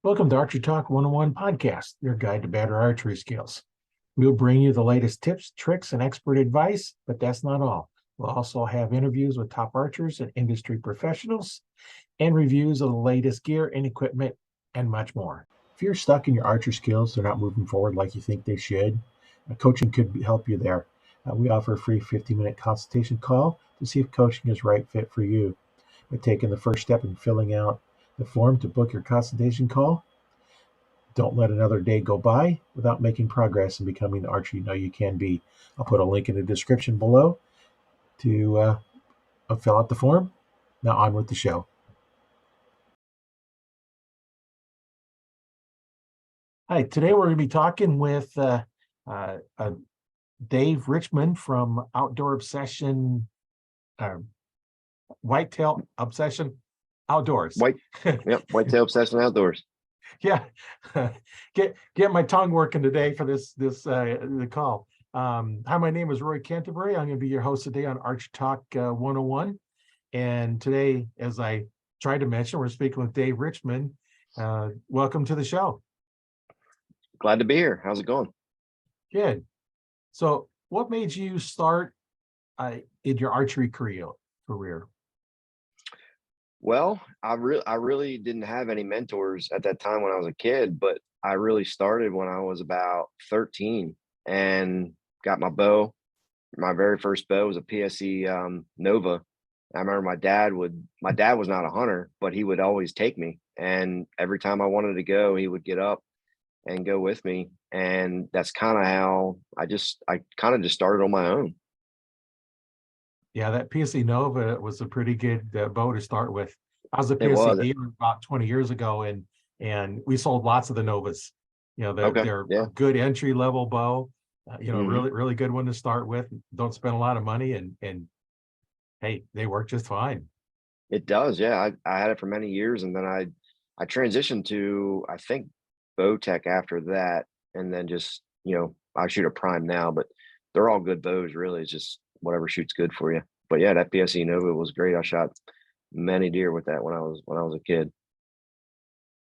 Welcome to Archery Talk 101 podcast, your guide to better archery skills. We'll bring you the latest tips, tricks, and expert advice, but that's not all. We'll also have interviews with top archers and industry professionals and reviews of the latest gear and equipment and much more. If you're stuck in your archer skills, they're not moving forward like you think they should, coaching could help you there. We offer a free 15-minute consultation call to see if coaching is the right fit for you. By taking the first step in filling out the form to book your consultation call, don't let another day go by without making progress and becoming the archer you know you can be. I'll put a link in the description below to fill out the form. Now on with the show. Hi, today we're going to be talking with Dave Richmond from Outdoor Obsession, Whitetail Obsession Outdoors. Whitetail Obsession Outdoors. Yeah, get my tongue working today for the call. Hi, my name is Roy Canterbury. I'm going to be your host today on Archery Talk 101. And today, as I tried to mention, we're speaking with Dave Richmond. Welcome to the show. Glad to be here. How's it going? Good. So what made you start in your archery career? Well, I really didn't have any mentors at that time when I was a kid, but I really started when I was about 13 and got my bow. My very first bow was a PSE Nova. I remember my dad was not a hunter, but he would always take me. And every time I wanted to go, he would get up and go with me. And that's kind of how I kind of just started on my own. Yeah, that PSE Nova was a pretty good bow to start with. I was a PSE dealer about 20 years ago, and we sold lots of the Novas. You know, they're a good entry level bow. Really good one to start with. Don't spend a lot of money, and hey, they work just fine. It does, yeah. I had it for many years, and then I transitioned to, I think, Bowtech after that, and then just I shoot a prime now, but they're all good bows. Really, it's just whatever shoots good for you. But yeah, that PSE Nova was great. I shot many deer with that when I was a kid.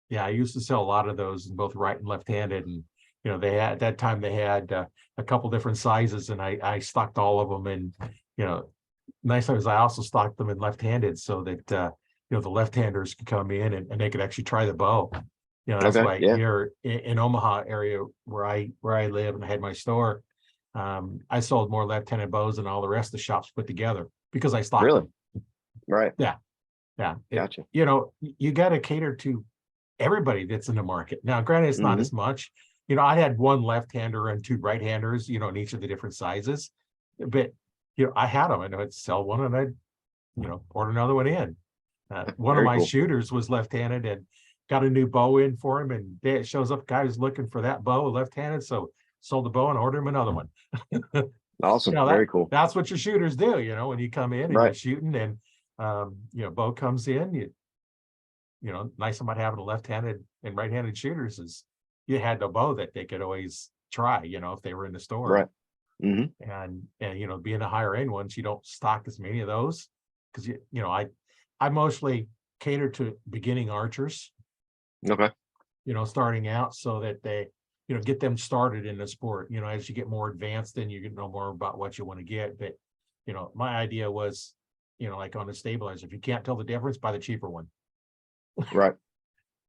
Yeah, I used to sell a lot of those in both right and left-handed, and they had at that time they had a couple different sizes, and I stocked all of them. And nice thing is I also stocked them in left-handed so that the left-handers could come in and they could actually try the bow. That's why here in Omaha area where I live and I had my store, I sold more left-handed bows than all the rest of the shops put together because I stocked them. Right. Yeah. Gotcha. You got to cater to everybody that's in the market. Now, granted, it's not as much. I had one left-hander and two right-handers, in each of the different sizes. But, I had them and I'd sell one and I'd, order another one in. One of my shooters was left-handed and got a new bow in for him. And it shows up, guy who's looking for that bow left-handed. So sold the bow and ordered him another one. Awesome. Very cool. That's what your shooters do, when you come in and you're shooting and, bow comes in, nice about having a left-handed and right-handed shooters is you had the bow that they could always try, if they were in the store. Right. And being the higher end ones, you don't stock as many of those because, I mostly cater to beginning archers. Okay. Starting out so that they, get them started in the sport. As you get more advanced, then you get know more about what you want to get. But, my idea was, like on the stabilizer, if you can't tell the difference, buy the cheaper one. Right.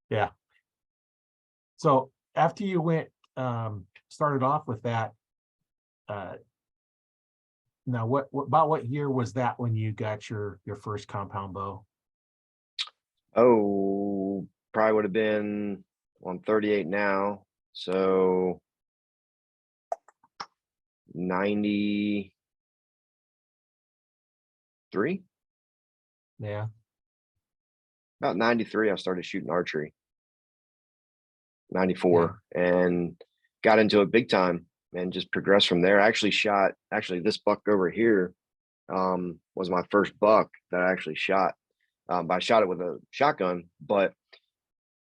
Yeah. So after you went, started off with that, now what year was that when you got your first compound bow? Oh, probably would have been on 38 now. So 93. Yeah. About 93, I started shooting archery. 94, and got into it big time and just progressed from there. I actually shot, this buck over here was my first buck that I actually shot. I shot it with a shotgun, but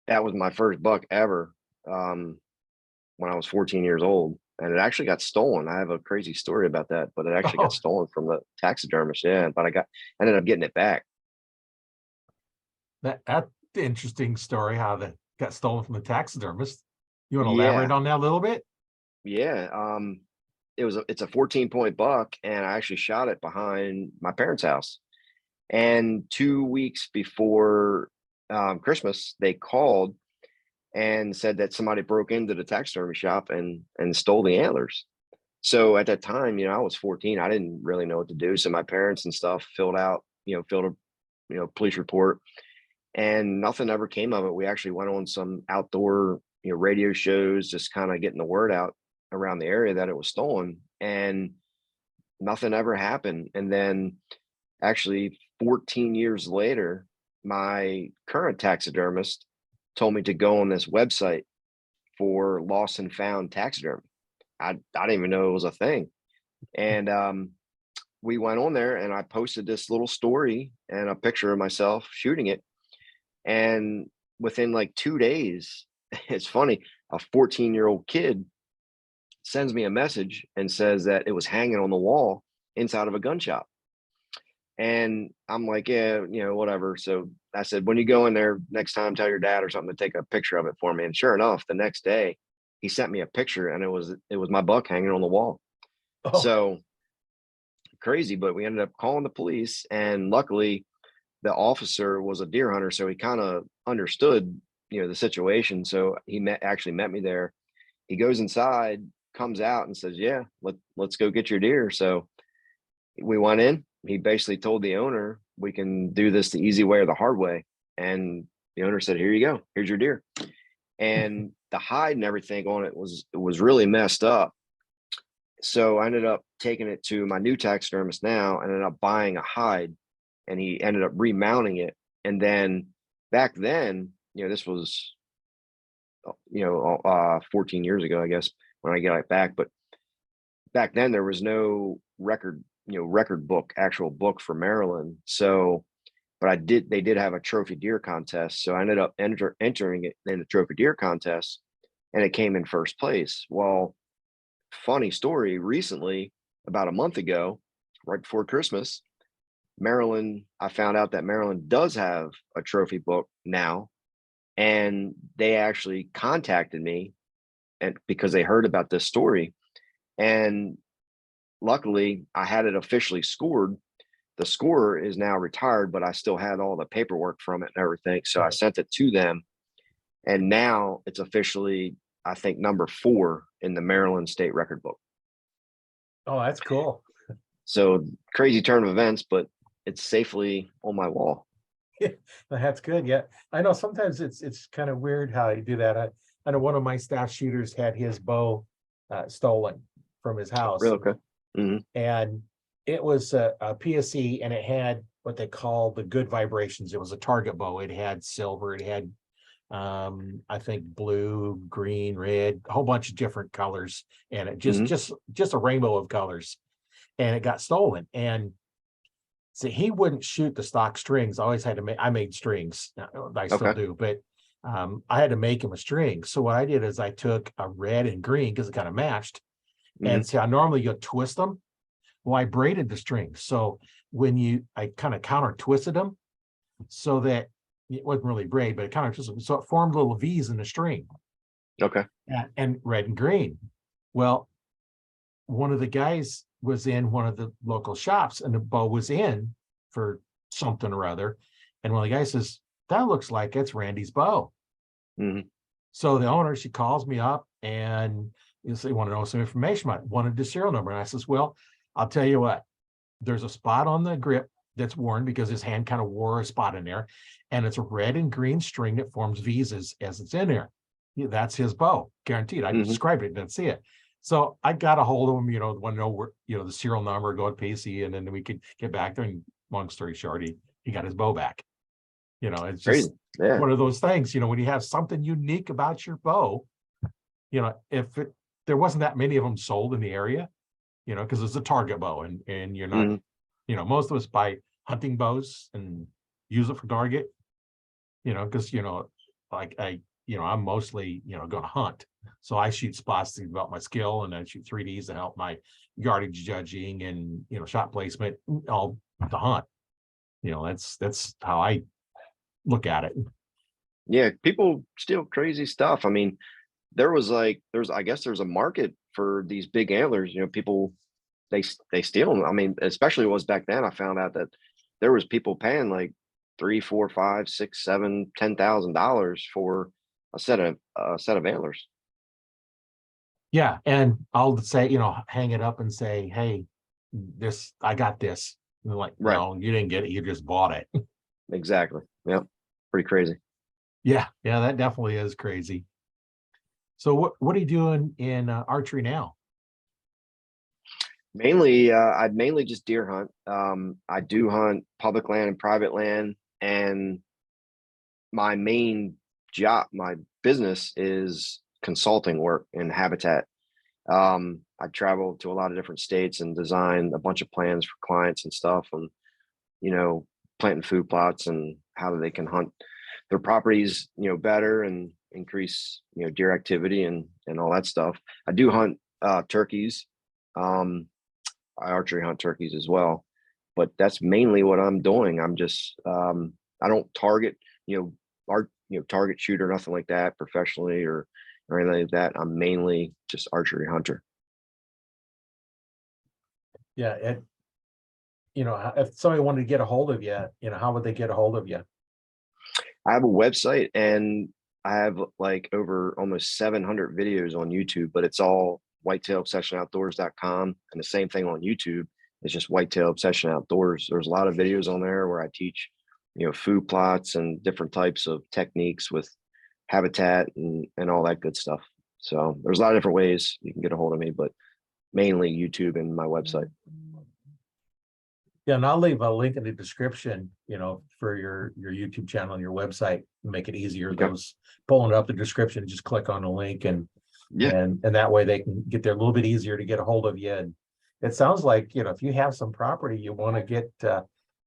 that was my first buck ever when I was 14 years old. And it actually got stolen. I have a crazy story about that, but it actually got stolen from the taxidermist. Yeah, but I ended up getting it back. That's the interesting story, how got stolen from the taxidermist. You want to Yeah, elaborate on that a little bit? yeah. It's a 14-point buck, and I actually shot it behind my parents' house. And 2 weeks before Christmas, they called and said that somebody broke into the taxidermy shop and stole the antlers. So at that time, I was 14. I didn't really know what to do. So my parents and stuff filled a police report, and nothing ever came of it. We actually went on some outdoor radio shows, just kind of getting the word out around the area that it was stolen, and nothing ever happened. And then actually 14 years later, my current taxidermist told me to go on this website for lost and found taxidermy. I didn't even know it was a thing. And we went on there, and I posted this little story and a picture of myself shooting it. And within like 2 days, it's funny, a 14-year-old kid sends me a message and says that it was hanging on the wall inside of a gun shop. And I'm like, yeah, whatever. So I said, when you go in there next time, tell your dad or something to take a picture of it for me. And sure enough, the next day he sent me a picture, and it was my buck hanging on the wall. Oh, So crazy, but we ended up calling the police, and luckily the officer was a deer hunter, so he kind of understood, the situation. So he actually met me there. He goes inside, comes out, and says, "Yeah, let's go get your deer." So we went in. He basically told the owner, "We can do this the easy way or the hard way." And the owner said, "Here you go. Here's your deer." And the hide and everything on it was really messed up. So I ended up taking it to my new taxidermist now, and ended up buying a hide, and he ended up remounting it. And then back then, this was 14 years ago, I guess, when I got it back. But back then there was no record book, actual book for Maryland. So, but they did have a trophy deer contest. So I ended up entering it in the trophy deer contest, and it came in first place. Well, funny story, recently, about a month ago, right before Christmas, I found out that Maryland does have a trophy book now, and they actually contacted me, and because they heard about this story. And luckily I had it officially scored. The scorer is now retired, but I still had all the paperwork from it and everything. So I right. sent it to them, and now it's officially, I think, number 4 in the Maryland State Record Book. Oh, that's cool. So crazy turn of events, but it's safely on my wall. Yeah, that's good. Yeah, I know sometimes it's kind of weird how you do that. I know one of my staff shooters had his bow stolen from his house, Real okay. Hmm. and it was a PSE, and it had what they call the good vibrations. It was a target bow. It had silver. It had I think blue, green, red, a whole bunch of different colors, and it Hmm. just a rainbow of colors. And it got stolen. And see, he wouldn't shoot the stock strings. I always had to make, I made strings. I still Okay. do, but I had to make him a string. So what I did is I took a red and green because it kind of matched. Hmm. And see, I normally you twist them. Well, I braided the strings. So I kind of counter twisted them so that it wasn't really braid, but it kind of just, so it formed little V's in the string, Okay. and red and green. Well, one of the guys was in one of the local shops, and the bow was in for something or other. And one of the guys says, "That looks like it's Randy's bow." Hmm. So the owner, she calls me up, and they want to know some information about it, wanted the serial number. And I says, "Well, I'll tell you what, there's a spot on the grip that's worn because his hand kind of wore a spot in there. And it's a red and green string that forms V's as it's in there. Yeah, that's his bow, guaranteed. I Hmm. described it, didn't see it. So I got a hold of him, want to know where, the serial number, go to PC, and then we could get back there. And long story short, he got his bow back. It's just Crazy. Yeah. one of those things, when you have something unique about your bow, if there wasn't that many of them sold in the area, because it's a target bow, and you're not, Hmm. most of us buy hunting bows and use it for target, because, like I'm mostly, going to hunt. So I shoot spots to develop my skill, and I shoot 3Ds to help my yardage judging and, shot placement, all to hunt. That's how I look at it. Yeah, people steal crazy stuff. I mean, I guess there's a market for these big antlers. You know, people they steal them. I mean, especially it was back then. I found out that there was people paying like three, four, five, six, seven, $10,000 for a set of antlers. Yeah, and I'll say, hang it up and say, hey, this, I got this. And they're like, Right. no, you didn't get it, you just bought it. Exactly. Yep. Pretty crazy. Yeah, yeah, that definitely is crazy. So what are you doing in archery now? Mainly, I'd mainly just deer hunt. I do hunt public land and private land, and my main job, my business is consulting work in habitat. I travel to a lot of different states and design a bunch of plans for clients and stuff, and you know, planting food plots and how they can hunt their properties, better and increase, deer activity and all that stuff. I do hunt turkeys. Um, I archery hunt turkeys as well, but that's mainly what I'm doing. I'm just I don't target, target shoot or nothing like that professionally or anything like that. I'm mainly just archery hunter. Yeah, if somebody wanted to get a hold of you, how would they get a hold of you? I have a website and I have like over almost 700 videos on YouTube, but it's all whitetailobsessionoutdoors.com. And the same thing on YouTube. It's just Whitetail Obsession Outdoors. There's a lot of videos on there where I teach, food plots and different types of techniques with habitat and all that good stuff. So there's a lot of different ways you can get a hold of me, but mainly YouTube and my website. Yeah, and I'll leave a link in the description, for your YouTube channel and your website, make it easier. Okay. Those pulling up the description, just click on the link and Yeah. and that way they can get there a little bit easier to get a hold of you. And it sounds like, if you have some property, you want to get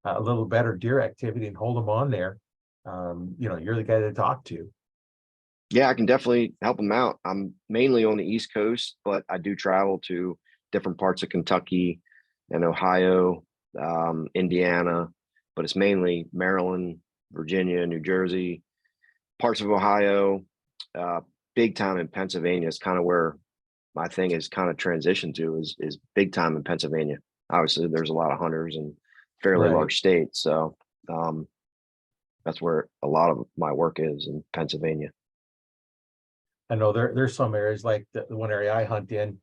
a little better deer activity and hold them on there. You're the guy to talk to. Yeah, I can definitely help them out. I'm mainly on the East Coast, but I do travel to different parts of Kentucky and Ohio, Indiana, but it's mainly Maryland, Virginia, New Jersey, parts of Ohio, uh, big time in Pennsylvania is kind of where my thing is kind of transitioned to is big time in Pennsylvania. Obviously, there's a lot of hunters and fairly Right. large states, so um, that's where a lot of my work is in Pennsylvania. I know there's some areas like the one area I hunt in,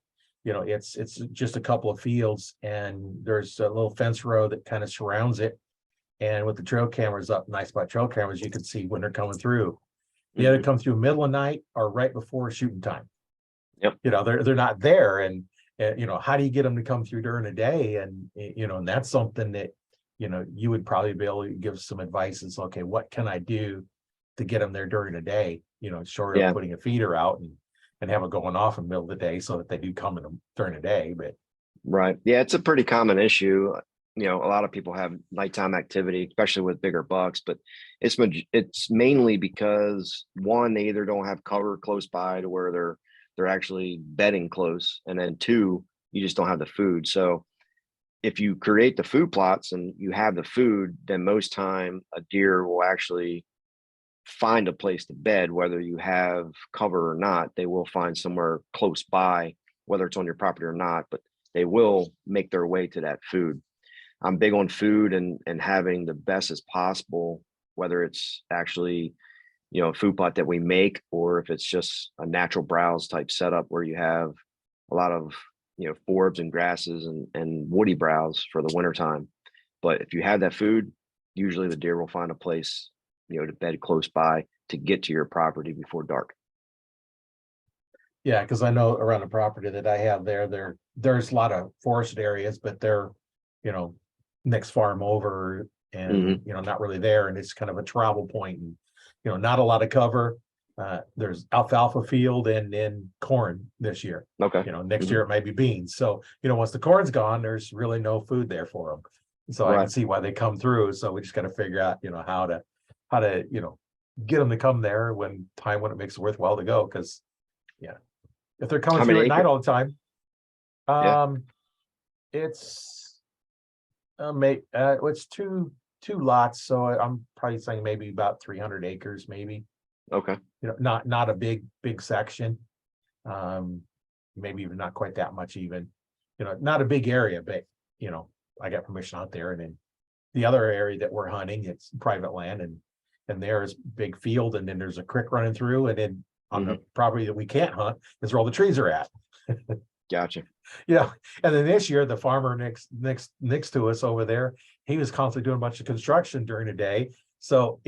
it's just a couple of fields and there's a little fence row that kind of surrounds it. And with the trail cameras up, nice by trail cameras, you can see when they're coming through. You had to Hmm. come through middle of night or right before shooting time. Yep. They're not there, and how do you get them to come through during the day? And and that's something that you would probably be able to give some advice. Is okay, what can I do to get them there during the day? Short of Yeah. putting a feeder out and have it going off in the middle of the day so that they do come in during the day. But Right. Yeah, it's a pretty common issue. A lot of people have nighttime activity, especially with bigger bucks, but it's mainly because one, they either don't have cover close by to where they're actually bedding close, and then two, you just don't have the food. So if you create the food plots and you have the food, then most time a deer will actually find a place to bed, whether you have cover or not. They will find somewhere close by, whether it's on your property or not, but they will make their way to that food. I'm big on food and having the best as possible, whether it's actually, a food plot that we make, or if it's just a natural browse type setup where you have a lot of, forbs and grasses and woody browse for the wintertime. But if you have that food, usually the deer will find a place, to bed close by to get to your property before dark. yeah, because I know around the property that I have there's a lot of forested areas, but they're, you know, next farm over and, Hmm. not really there. And it's kind of a travel point and, not a lot of cover. There's alfalfa field and then corn this year. Okay. Next Hmm. year it might be beans. So, once the corn's gone, there's really no food there for them. So I can Right. see why they come through. So we just got to figure out, how to, get them to come there when it makes it worthwhile to go. Cause yeah, if they're coming How many through at night acre? all the time, Yeah. um, it's it's two lots, so I'm probably saying maybe about 300 acres, maybe. Okay. Not a big section. Maybe even not quite that much even, not a big area, but I got permission out there. And then the other area that we're hunting, it's private land, and there's big field, and then there's a creek running through, and then on the property that we can't hunt is where all the trees are at. Gotcha. And then this year the farmer next to us over there, he was constantly doing a bunch of construction during the day. So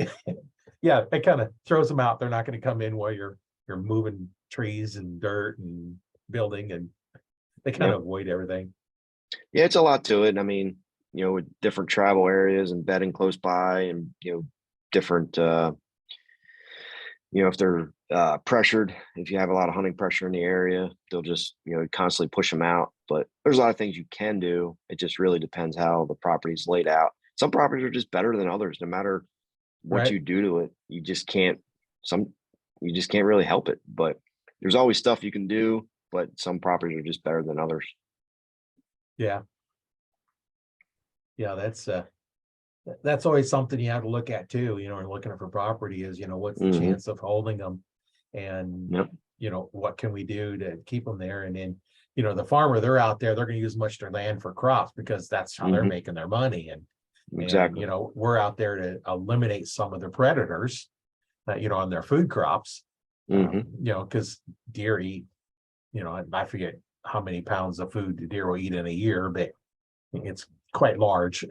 yeah, it kind of throws them out. They're not going to come in while you're moving trees and dirt and building, and they kind of avoid everything. Yeah, it's a lot to it. I mean, with different travel areas and bedding close by, and different if they're pressured, if you have a lot of hunting pressure in the area, they'll just constantly push them out. But there's a lot of things you can do. It just really depends how the property's laid out. Some properties are just better than others. No matter what you do to it, you just can't really help it. But there's always stuff you can do, but some properties are just better than others. Yeah, that's always something you have to look at too, and looking for property is, what's the chance of holding them, and what can we do to keep them there? And then the farmer, they're out there, they're going to use much of their land for crops, because that's how they're making their money. And exactly. We're out there to eliminate some of the predators on their food crops, because deer eat, I forget how many pounds of food the deer will eat in a year, but it's quite large.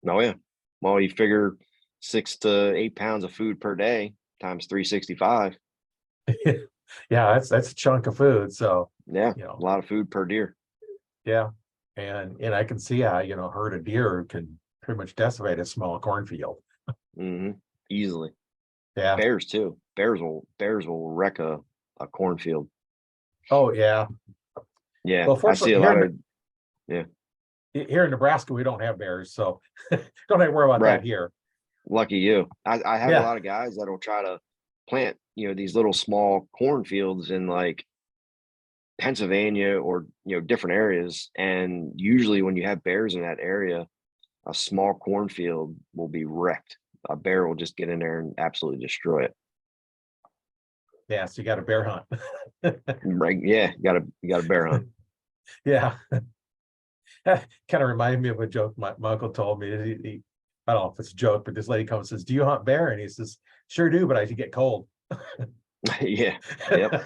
Oh yeah. Well, you figure 6 to 8 pounds of food per day times 365. Yeah, that's a chunk of food. So yeah, a lot of food per deer. Yeah, and I can see how a herd of deer can pretty much decimate a small cornfield. Easily. Yeah. Bears too. Bears will wreck a cornfield. Oh yeah. Yeah, well, I see a lot of here in Nebraska we don't have bears, so don't have to worry about that here. Lucky you. I have a lot of guys that'll try to plant these little small cornfields in like Pennsylvania or different areas, and usually when you have bears in that area, a small cornfield will be wrecked. A bear will just get in there and absolutely destroy it. Yeah, so you got a bear hunt. Right. Yeah, you got a bear hunt. Yeah. Kind of reminded me of a joke my uncle told me. I don't know if it's a joke, but this lady comes and says, "Do you hunt bear?" And he says, "Sure do, but I should get cold." Yeah. Yep.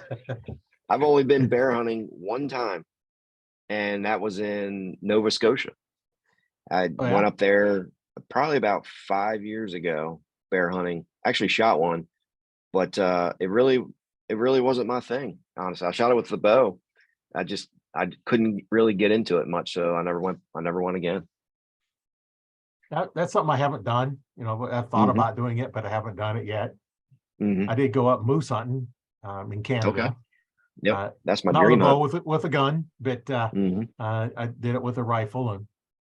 I've only been bear hunting one time, and that was in Nova Scotia. I went up there probably about 5 years ago, bear hunting. Actually shot one, but it really wasn't my thing. Honestly, I shot it with the bow. I couldn't really get into it much, so I never went again. That's something I haven't done. I've thought about doing it, but I haven't done it yet. I did go up moose hunting in Canada. Okay. Yep, that's my not dream with a hunt. bow, with a gun, but I did it with a rifle,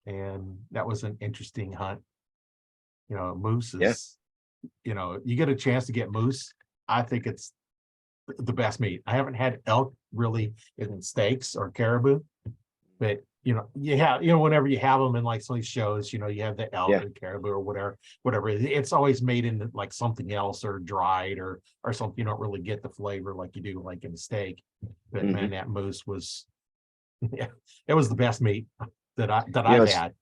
and that was an interesting hunt. Moose is, you get a chance to get moose. I think it's the best meat. I haven't had elk really in steaks or caribou, but you have, whenever you have them in like some of these shows, you have the elk or caribou or whatever. It's always made into like something else, or dried or something. You don't really get the flavor like you do like in a steak. But man, that moose was, it was the best meat that I've had.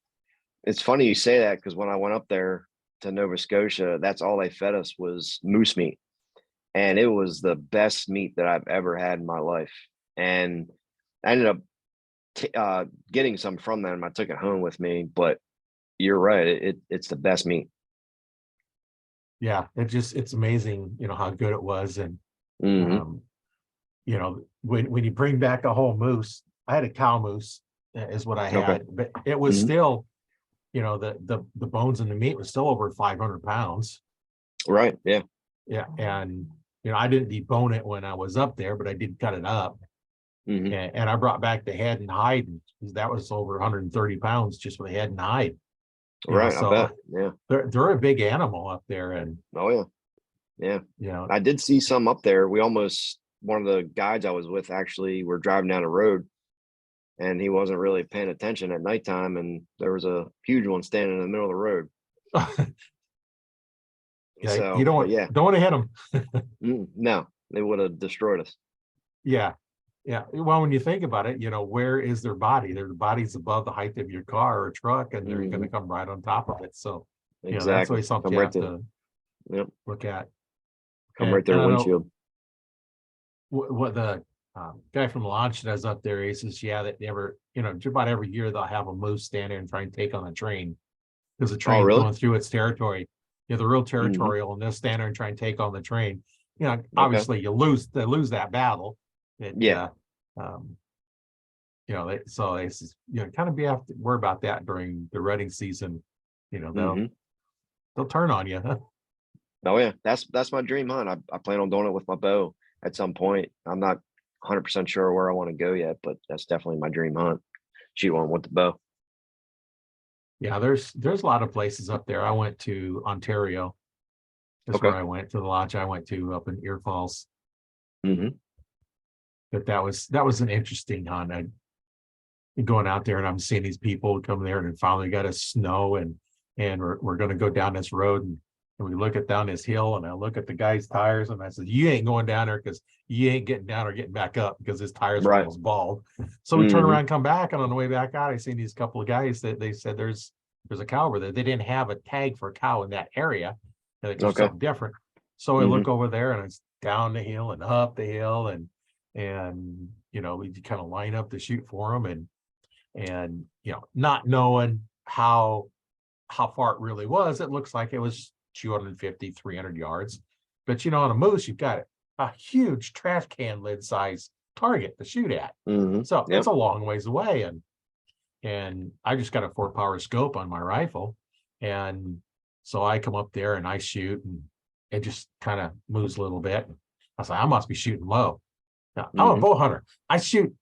It's funny you say that, because when I went up there to Nova Scotia, that's all they fed us was moose meat, and it was the best meat that I've ever had in my life. And I ended up getting some from them. I took it home with me, but you're right, it's the best meat. Yeah, it's amazing, how good it was. And when you bring back a whole moose, I had a cow moose is what I had, but it was still, the bones and the meat was still over 500 pounds. Right. Yeah. Yeah. And I didn't debone it when I was up there, but I did cut it up. And I brought back the head and hide, and that was over 130 pounds just for the head and hide. Right. So I bet. Yeah. They're a big animal up there. And yeah. I did see some up there. One of the guides I was with, actually, were driving down the road, and he wasn't really paying attention at nighttime, and there was a huge one standing in the middle of the road. Yeah, you So, but yeah, don't want to hit them. no, they would have destroyed us. Yeah. Yeah. Well, when you think about it, where is their body? Their body's above the height of your car or truck, and they're going to Hmm. come right on top of it. So, that's Exactly. always something Come you right have to, to yep, look at. come right And there, I know windshield. what the guy from launch does up there. He says, yeah, that never, just about every year they'll have a moose stand there and try and take on a train because the Oh, train's really? going through its territory. They're real Hmm. territorial, and they'll stand there and try and take on the train. Okay. Obviously they lose that battle. It Yeah. um, so it's kind of be have to worry about that during the rutting season. Hmm. They'll turn on you. Oh yeah, that's my dream hunt. I plan on doing it with my bow at some point. I'm not 100% sure where I want to go yet, but that's definitely my dream hunt. Shoot one with the bow. Yeah, there's a lot of places up there. I went to Ontario. That's where Okay. I went to the lodge I went to up in Ear Falls. Hmm. But that was an interesting hunt. I going out there and I'm seeing these people come there, and then finally got us snow, and we're going to go down this road, and we look at down this hill, and I look at the guy's tires, and I said, you ain't going down there because you ain't getting down or getting back up because his tires are Right. almost bald. So we turn Hmm. around, come back, and on the way back out, I seen these couple of guys that they said there's a cow over there. They didn't have a tag for a cow in that area. Like there's Okay. something different. So I Hmm. look over there, and it's down the hill and up the hill, and we kind of line up to shoot for them, and not knowing how far it really was, it looks like it was 250, 300 yards. But on a moose, you've got a huge trash can lid size target to shoot at. Hmm. So it's Yep. a long ways away. And I just got a 4-power scope on my rifle. And so I come up there and I shoot, and it just kind of moves a little bit. I was like, I must be shooting low. Now, I'm a Hmm. bow hunter. I shoot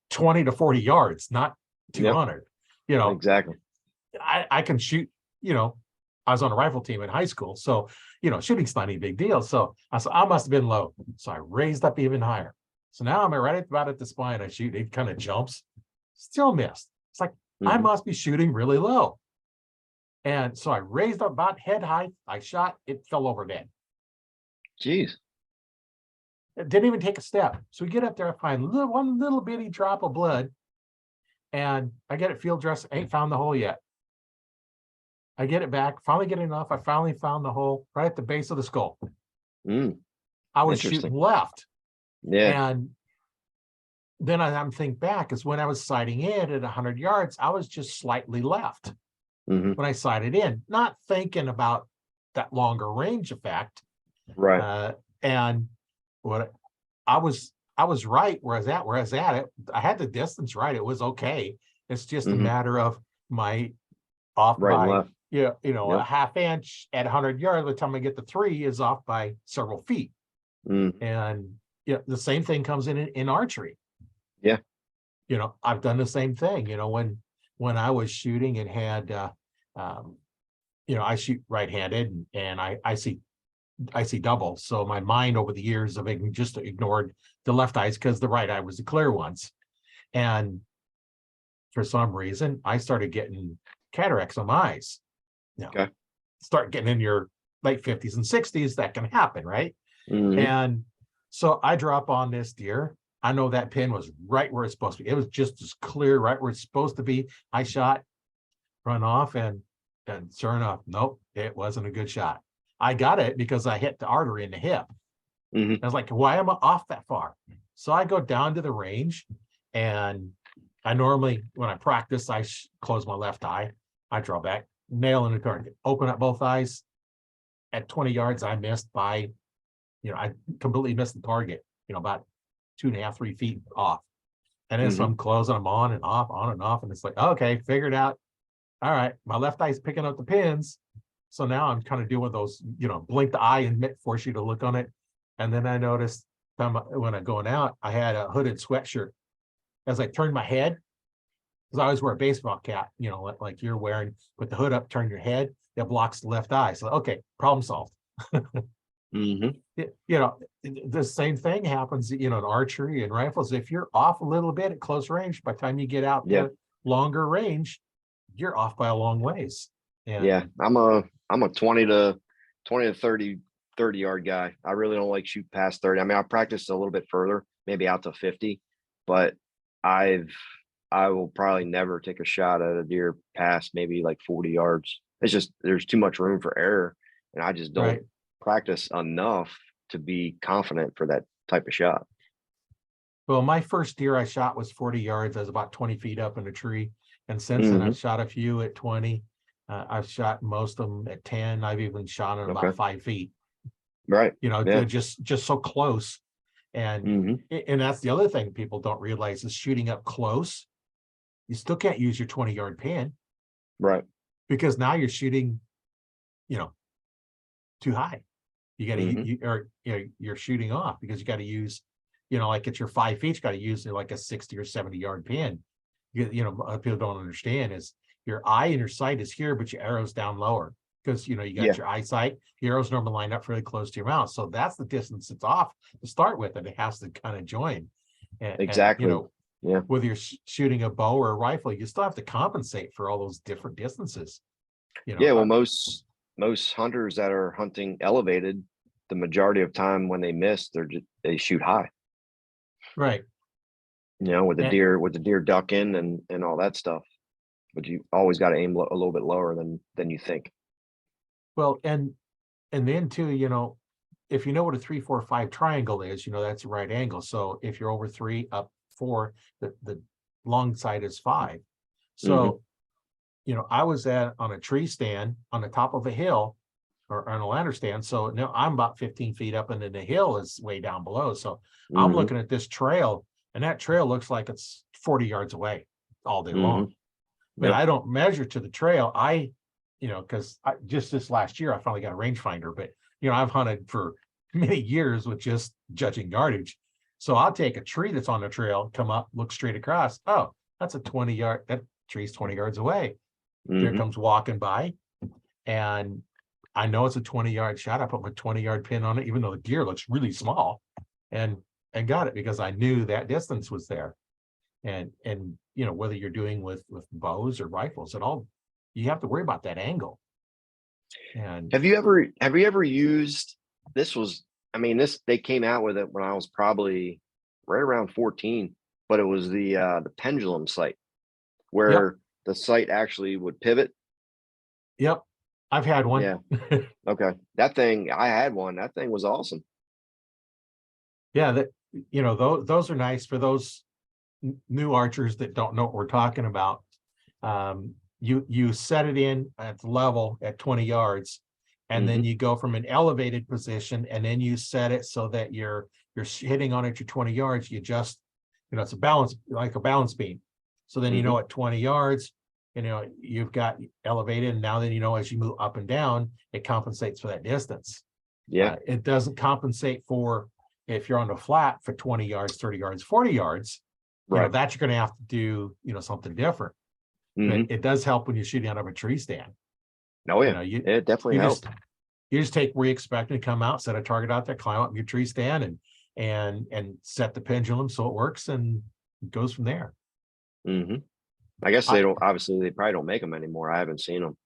20 to 40 yards, not Yep. 200. You know, Exactly. I can shoot, I was on a rifle team in high school. So, shooting's not any big deal. So I said, I must have been low. So I raised up even higher. So now I'm right about at the spine. I shoot, it kind of jumps, still missed. It's like, I Hmm. must be shooting really low. And so I raised up about head height. I shot, it fell over dead. Jeez. It didn't even take a step. So we get up there, I find one little bitty drop of blood, and I get it field dressed. Ain't found the hole yet. I get it back, finally get enough. I finally found the hole right at the base of the skull. Mm. I was shooting Interesting. left. Yeah. And then I'm think back is when I was sighting in at 100 yards, I was just slightly left Hmm. when I sighted in, not thinking about that longer range effect. Right. And what I was right where I was at it. I had the distance right. It was okay. It's just a Hmm. matter of my off Right and by left. a Yep. half inch at 100 yards. By the time I get to 3 is off by several feet. Hmm. And the same thing comes in archery. Yeah. I've done the same thing. When I was shooting and had um, I shoot right-handed, and I see double. So my mind over the years of just ignored the left eyes because the right eye was the clear ones. And for some reason, I started getting cataracts on my eyes. Okay. Start getting in your late 50s and 60s, that can happen, right? Hmm. And so I drop on this deer. I know that pin was right where it's supposed to be. It was just as clear, right where it's supposed to be. I shot, run off, and sure enough, nope, it wasn't a good shot. I got it because I hit the artery in the hip. Hmm. I was like, why am I off that far? So I go down to the range, and I normally, when I practice, I close my left eye. I draw back, nail in the target, open up both eyes. At 20 yards, I missed by, I completely missed the target, about 2.5, 3 feet off. And then so Hmm. I'm closing them on and off. And it's like, okay, figured out. All right, my left eye's picking up the pins. So now I'm kind of doing those, blink the eye and force you to look on it. And then I noticed when I'm going out, I had a hooded sweatshirt. As I turned my head, because I always wear a baseball cap, like you're wearing, put the hood up, turn your head, that blocks the left eye. So, okay, problem solved. Hmm. The same thing happens, in archery and rifles. If you're off a little bit at close range, by the time you get out Yeah. to longer range, you're off by a long ways. Yeah. And I'm a 20 to 20 to 30 yard guy. I really don't like shoot past 30. I mean, I practiced a little bit further, maybe out to 50, but I've I will probably never take a shot at a deer past maybe like 40 yards. It's just there's too much room for error, and I just don't Right. practice enough to be confident for that type of shot. Well, my first deer I shot was 40 yards. I was about 20 feet up in a tree. And since then, Hmm. I've shot a few at 20. I've shot most of them at 10. I've even shot at Okay. about 5 feet, Right. they're Yeah. just so close. And Hmm. and that's the other thing people don't realize is shooting up close. You still can't use your 20-yard pin Right. because now you're shooting, you know, too high. You got to Hmm. you're shooting off because you got to use, like at your 5 feet, you got to use like a 60 or 70-yard pin. People don't understand is your eye and your sight is here, but your arrow's down lower because you Yeah. got your eyesight. Your arrows normally line up really close to your mouth, so that's the distance it's off to start with, and it has to kind of join. And Exactly. Yeah. whether you're shooting a bow or a rifle, you still have to compensate for all those different distances. You know, Yeah. Well, uh, most hunters that are hunting elevated, the majority of time when they miss, they shoot high. right. With the And, deer ducking and all that stuff. But you always got to aim a little bit lower than you think. well, and then too, if you know what a 3-4-5 triangle is, that's a right angle. So if you're over 3, up 4, the long side is 5. Hmm. So, I was on a tree stand on the top of a hill or on a ladder stand. So now I'm about 15 feet up and then the hill is way down below. So I'm Hmm. looking at this trail and that trail looks like it's 40 yards away all day long. Hmm. But Yep. I don't measure to the trail. Because just this last year I finally got a rangefinder, but I've hunted for many years with just judging yardage. So I'll take a tree that's on the trail, come up, look straight across. Oh, that's a 20-yard, that tree's 20 yards away. Deer Hmm. comes walking by, and I know it's a 20-yard shot. I put my 20-yard pin on it, even though the deer looks really small, and got it because I knew that distance was there. And whether you're doing with bows or rifles at all, you have to worry about that angle. And Have you ever used this? Was I mean this they came out with it when I was probably right around 14, but it was the pendulum sight yep, where the sight actually would pivot. yep, I've had one. Yeah. Okay. That thing, I had one. That thing was awesome. Yeah, that those are nice for those new archers that don't know what we're talking about. You set it in at the level at 20 yards, and then Hmm. you go from an elevated position, and then you set it so that you're hitting on it at your 20 yards. You just, it's a balance, like a balance beam. So then Hmm. at 20 yards, you've got elevated, and now then as you move up and down, it compensates for that distance. Yeah. It doesn't compensate for if you're on the flat for 20 yards, 30 yards, 40 yards, Right. that you're going to have to do, something different. But Hmm. it does help when you're shooting out of a tree stand. Oh You yeah. know, you It definitely you just helped. you just take where you expect to come out, set a target out there, climb up in your tree stand, and set the pendulum so it works, and it goes from there. Hmm. I guess I they probably don't make them anymore. I haven't seen them.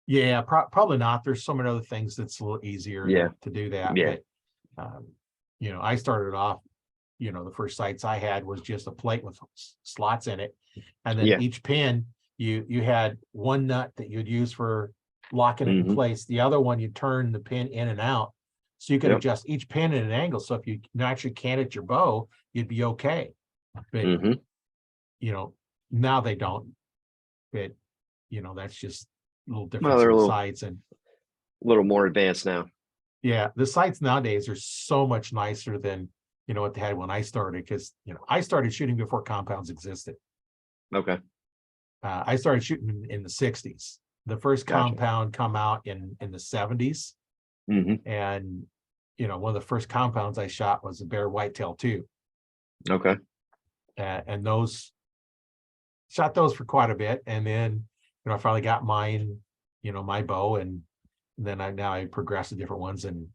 Yeah, probably not. There's so many other things that's a little easier Yeah. to do that. Yeah. But um, I started off, the first sights I had was just a plate with slots in it, and then Yeah. each pin you had one nut that you'd use for locking it in Hmm. place. The other one you turn the pin in and out, so you could Yep. adjust each pin at an angle. So if you actually canted your bow, you'd be okay. But Hmm. you know now they don't. But that's just a little Well, difference they're in a the little sights. And little more advanced now. yeah, the sights nowadays are so much nicer than what they had when I started, because I started shooting before compounds existed. Okay. I started shooting in the 60s. The first Gotcha. compound come out in the 70s. Hmm. And one of the first compounds I shot was a bear whitetail too. Okay. And those shot those for quite a bit. And then I finally got mine, my bow. And then I progressed to different ones. And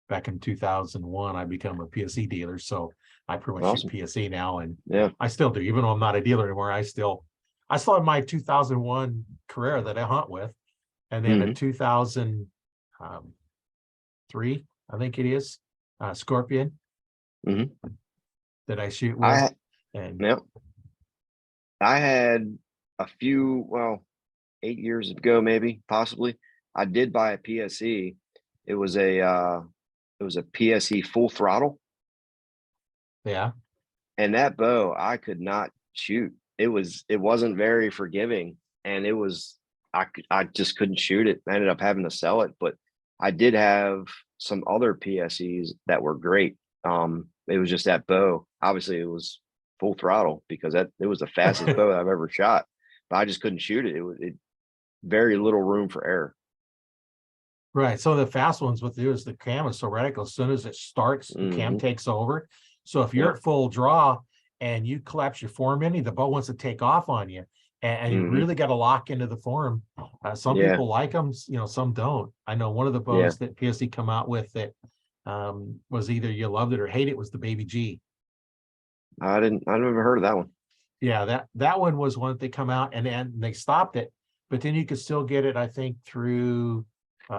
back in 2001, I become a PSE dealer. So I pretty much shoot Awesome. PSE now, and Yeah. I still do, even though I'm not a dealer anymore. I still have my 2001 Carrera that I hunt with, and then a Hmm. 2000. 3, I think it is, Scorpion Mhm. that I shoot with. I And Yep. I had a few, well, 8 years ago, maybe, possibly. I did buy a PSE. It was a PSE full throttle, yeah, and that bow I could not shoot. It wasn't very forgiving, and I just couldn't shoot it. I ended up having to sell it, but I did have some other PSEs that were great. It was just that bow. Obviously, it was full throttle because it was the fastest bow I've ever shot, but I just couldn't shoot it. It very little room for error. right. So the fast ones, what they do is the cam is so radical. As soon as it starts, the cam Hmm. takes over. So if you're Yep. at full draw and you collapse your form any, the bow wants to take off on you, and you Hmm. really got to lock into the form. Some Yeah. people like them, some don't. I know one of the Yeah. bows that PSC come out with that was either you loved it or hate it was the Baby G. I never heard of that one. Yeah, that one was one that they come out and then they stopped it, but then you could still get it, I think, through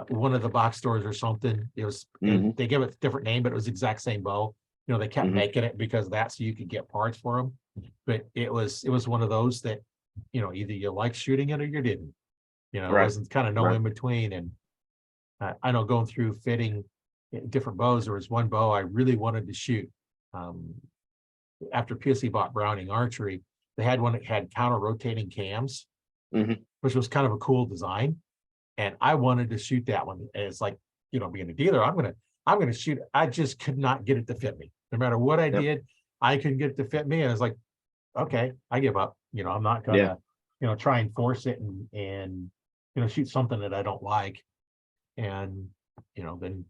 one of the box stores or something. It was, and Hmm. they give it a different name, but it was the exact same bow. They kept Hmm. making it because of that, so you could get parts for them. But it was one of those that, either you liked shooting it or you didn't. It Right. wasn't kind of no Right. in between. And I know going through fitting different bows, there was one bow I really wanted to shoot. Um, After PSC bought Browning Archery, they had one that had counter rotating cams, Hmm. which was kind of a cool design. And I wanted to shoot that one. And it's like, being a dealer, I'm gonna shoot it. I just could not get it to fit me. No matter what I Yep. did, I couldn't get it to fit me. And I was like, okay, I give up. I'm not Yeah. gonna, try and force it and shoot something that I don't like. And then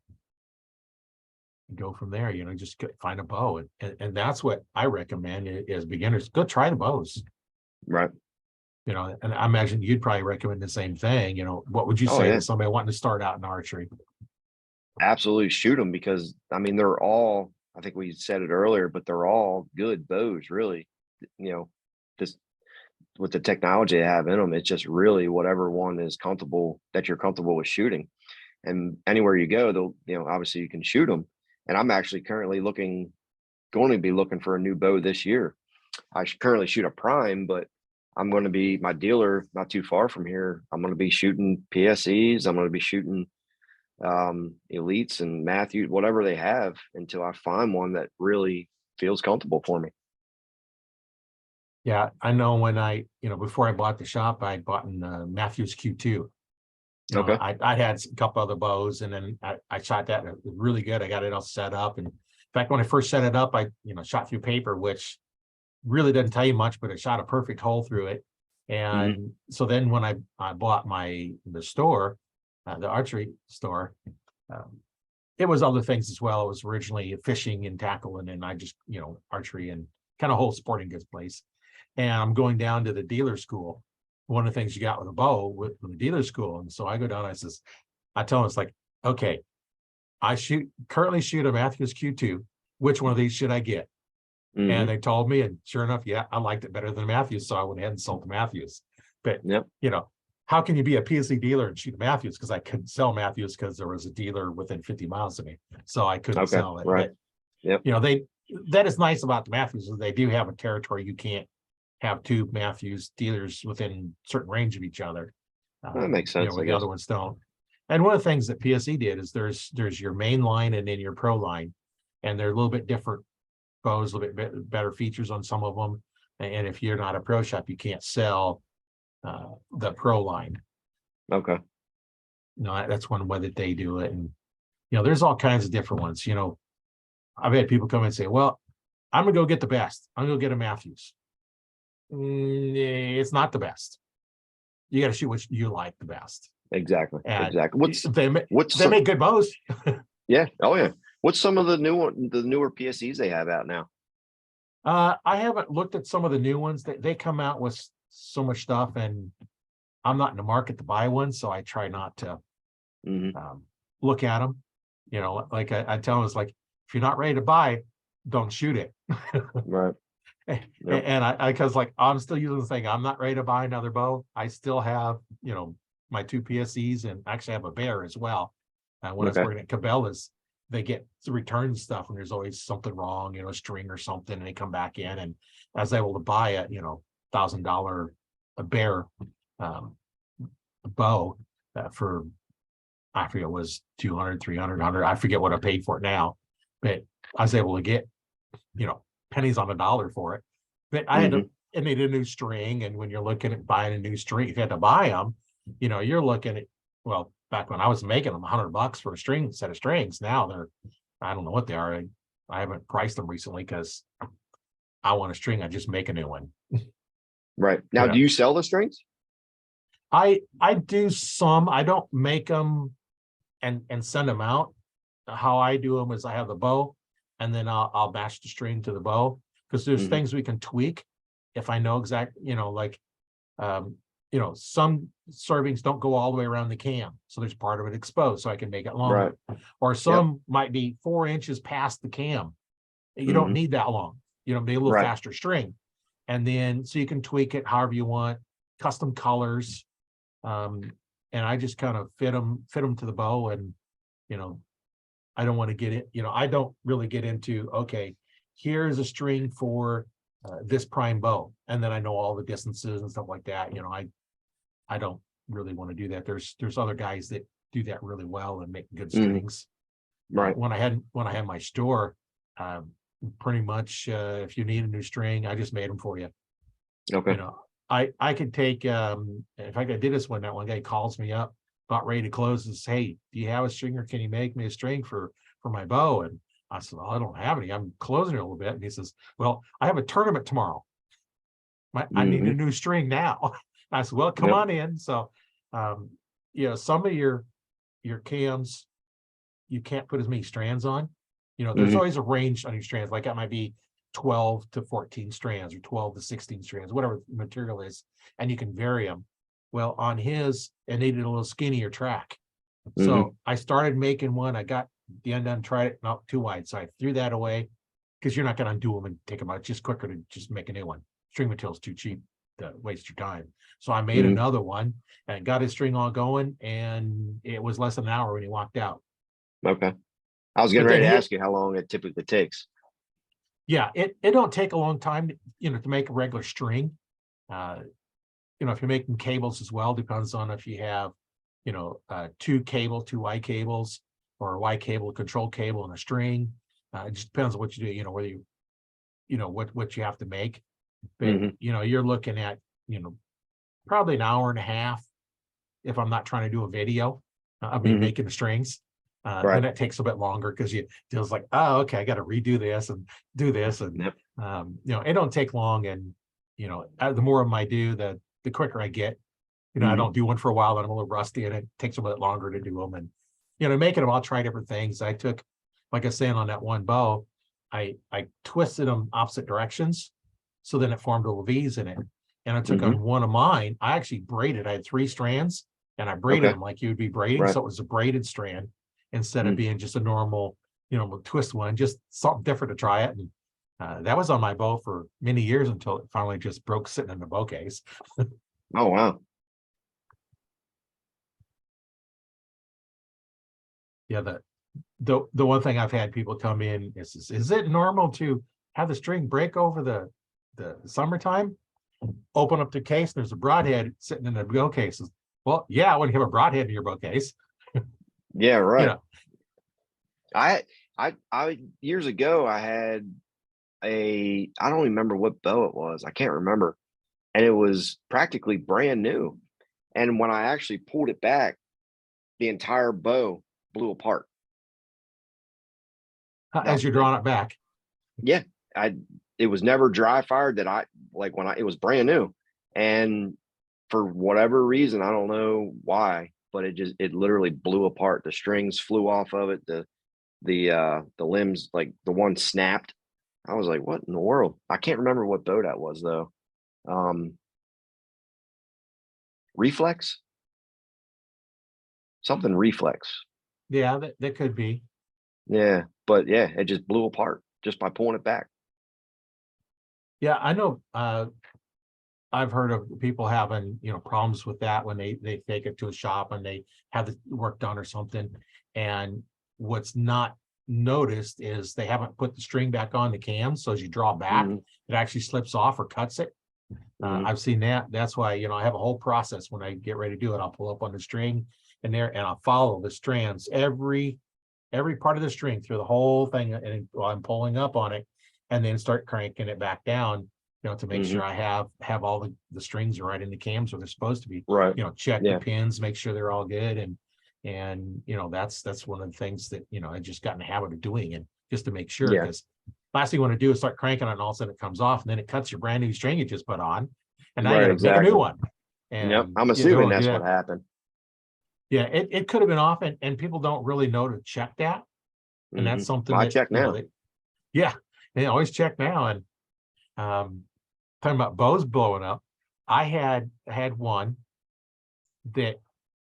go from there, just find a bow. And that's what I recommend is beginners, go try the bows. Right. And I imagine you'd probably recommend the same thing. What would you Oh say yeah. to somebody wanting to start out in archery? Absolutely shoot them because I mean they're all. I think we said it earlier, but they're all good bows, really. You know, this with the technology they have in them, it's just really whatever one is comfortable that you're comfortable with shooting. And anywhere you go, they'll obviously you can shoot them. And I'm actually currently going to be looking for a new bow this year. I currently shoot a prime, but I'm going to be my dealer not too far from here. I'm going to be shooting PSEs. I'm going to be shooting elites and Matthew, whatever they have, until I find one that really feels comfortable for me. Yeah, I know when before I bought the shop, I'd bought in Matthews Q2. Okay. I'd had a couple other bows, and then I shot that. And it was really good. I got it all set up. And in fact, when I first set it up, I shot through paper, which really doesn't tell you much, but it shot a perfect hole through it. Hmm. And so then when I bought the store, the archery store, um, it was other things as well. It was originally fishing and tackle, and then I just, archery and kind of whole sporting goods place. And I'm going down to the dealer school. One of the things you got with a bow with the dealer school. And so I go down, I tell them, it's like, okay, I currently shoot a Matthews Q2. Which one of these should I get? And Hmm. they told me, and sure enough, yeah, I liked it better than Matthews. So I went ahead and sold the Matthews. But, Yep. how can you be a PSC dealer and shoot a Matthews? Because I couldn't sell Matthews because there was a dealer within 50 miles of me. So I couldn't Okay. sell it. Right. But, Yep. that is nice about the Matthews is they do have a territory. You can't have two Matthews dealers within certain range of each other. That makes sense, I Where the guess. other ones don't. And one of the things that PSE did is there's your main line and then your pro line, and they're a little bit different bows, a little bit better features on some of them. And if you're not a pro shop, you can't sell the pro line. Okay. That's one way that they do it. And there's all kinds of different ones. I've had people come and say, "Well, I'm gonna go get the best. I'm gonna go get a Matthews." It's not the best. You got to shoot what you like the best. Exactly. And Exactly. What's they some, make good bows. yeah. Oh yeah. What's some of the newer PSEs they have out now? I haven't looked at some of the new ones. They come out with so much stuff, and I'm not in the market to buy one, so I try not to Hmm. look at them. Like I tell them, it's like, if you're not ready to buy, don't shoot it. Right. Yep. And I because like I'm still using the thing. I'm not ready to buy another bow. I still have my two PSEs, and actually have a bear as well. When I was Okay. working at Cabela's, they get to return stuff and there's always something wrong, a string or something, and they come back in, and I was able to buy a, $1,000 a bear bow for, I forget, it was 200, 300, 100. I forget what I paid for it now, but I was able to get, pennies on the dollar for it. But I had to, and they did a new string. And when you're looking at buying a new string, if you had to buy them, you're looking at, well, back when I was making them $100 for a set of strings. Now they're, I don't know what they are. I haven't priced them recently because I want a string. I just make a new one. Right. Now, do you sell the strings? I do some. I don't make them and send them out. How I do them is I have the bow, and then I'll match the string to the bow, because there's things we can tweak if I know exactly, like some servings don't go all the way around the cam, so there's part of it exposed, so I can make it longer. Right. Or some might be 4 inches past the cam. You don't need that long, be a little faster string. And then so you can tweak it however you want, custom colors. And I just kind of fit them to the bow. And I don't want to get it, I don't really get into, okay, here's a string for this prime bow, and then I know all the distances and stuff like that. I don't really want to do that. There's other guys that do that really well and make good strings. Right. When I had my store, pretty much if you need a new string, I just made them for you. Okay. I could take, in fact, I did this one. That one guy calls me up about ready to close and says, "Hey, do you have a string, or can you make me a string for my bow?" And I said, "Well, I don't have any. I'm closing it a little bit." And he says, "Well, I have a tournament tomorrow. I need a new string now." I said, "Well, come on in." So, some of your cams, you can't put as many strands on. There's always a range on your strands. Like that might be 12 to 14 strands or 12 to 16 strands, whatever the material is, and you can vary them. Well, on his, it needed a little skinnier track. So I started making one. I got the end done, tried it, not too wide. So I threw that away, because you're not going to undo them and take them out. It's just quicker to just make a new one. String material is too cheap to waste your time. So I made another one and got his string all going, and it was less than an hour when he walked out. Okay. I was getting ready to ask you how long it typically takes. Yeah, it don't take a long time, to make a regular string. If you're making cables as well, depends on if you have, two Y cables, or a Y cable, a control cable, and a string. It just depends on what you do, whether you, what you have to make. But, you're looking at, probably an hour and a half if I'm not trying to do a video of me making the strings. Then it takes a bit longer, because it feels like, oh, okay, I got to redo this and do this. And, it don't take long. And, the more of them I do, the quicker I get. I don't do one for a while, and I'm a little rusty, and it takes a bit longer to do them. And, making them, I'll try different things. I took, like I was saying, on that one bow, I twisted them opposite directions, so then it formed little V's in it. And I took on one of mine, I actually braided. I had 3 strands, and I braided them like you would be braiding. So it was a braided strand instead of being just a normal, twist one, just something different to try it. And that was on my bow for many years, until it finally just broke sitting in the bow case. Oh, wow. Yeah, the one thing I've had people tell me is it normal to have the string break over the summertime? Open up the case, there's a broadhead sitting in the bow cases. Well, yeah, when you have a broadhead in your bow case. Yeah, right. I years ago, I had I don't remember what bow it was. I can't remember. And it was practically brand new. And when I actually pulled it back, the entire bow blew apart. As you're drawing it back. Yeah. It was never dry fired that it was brand new. And for whatever reason, I don't know why, but it literally blew apart. The strings flew off of it. The limbs, like the one snapped. I was like, what in the world? I can't remember what bow that was though. Reflex? Something reflex. Yeah, that could be. Yeah, but yeah, it just blew apart just by pulling it back. Yeah, I know. I've heard of people having, problems with that when they take it to a shop and they have the work done or something. And what's not noticed is they haven't put the string back on the cam. So as you draw back, Hmm. it actually slips off or cuts it. Hmm. I've seen that. That's why, I have a whole process when I get ready to do it. I'll pull up on the string and I'll follow the strands, every part of the string through the whole thing. And while I'm pulling up on it, and then start cranking it back down, to make Hmm. sure I have all the strings right in the cams where they're supposed to be, Right. check the Yeah. pins, make sure they're all good. And that's one of the things that, I just got in the habit of doing, and just to make sure, Yeah. because last thing you want to do is start cranking it and all of a sudden it comes off and then it cuts your brand new string you just put on. And now you Right. got to make a new Exactly. one. Yep. And I'm you don't assuming want to do that's what that. happened. Yeah, it could have been off, and people don't really know to check that. And Hmm. that's something Well, I that, check now. yeah, they always check now. And talking about bows blowing up, I had one that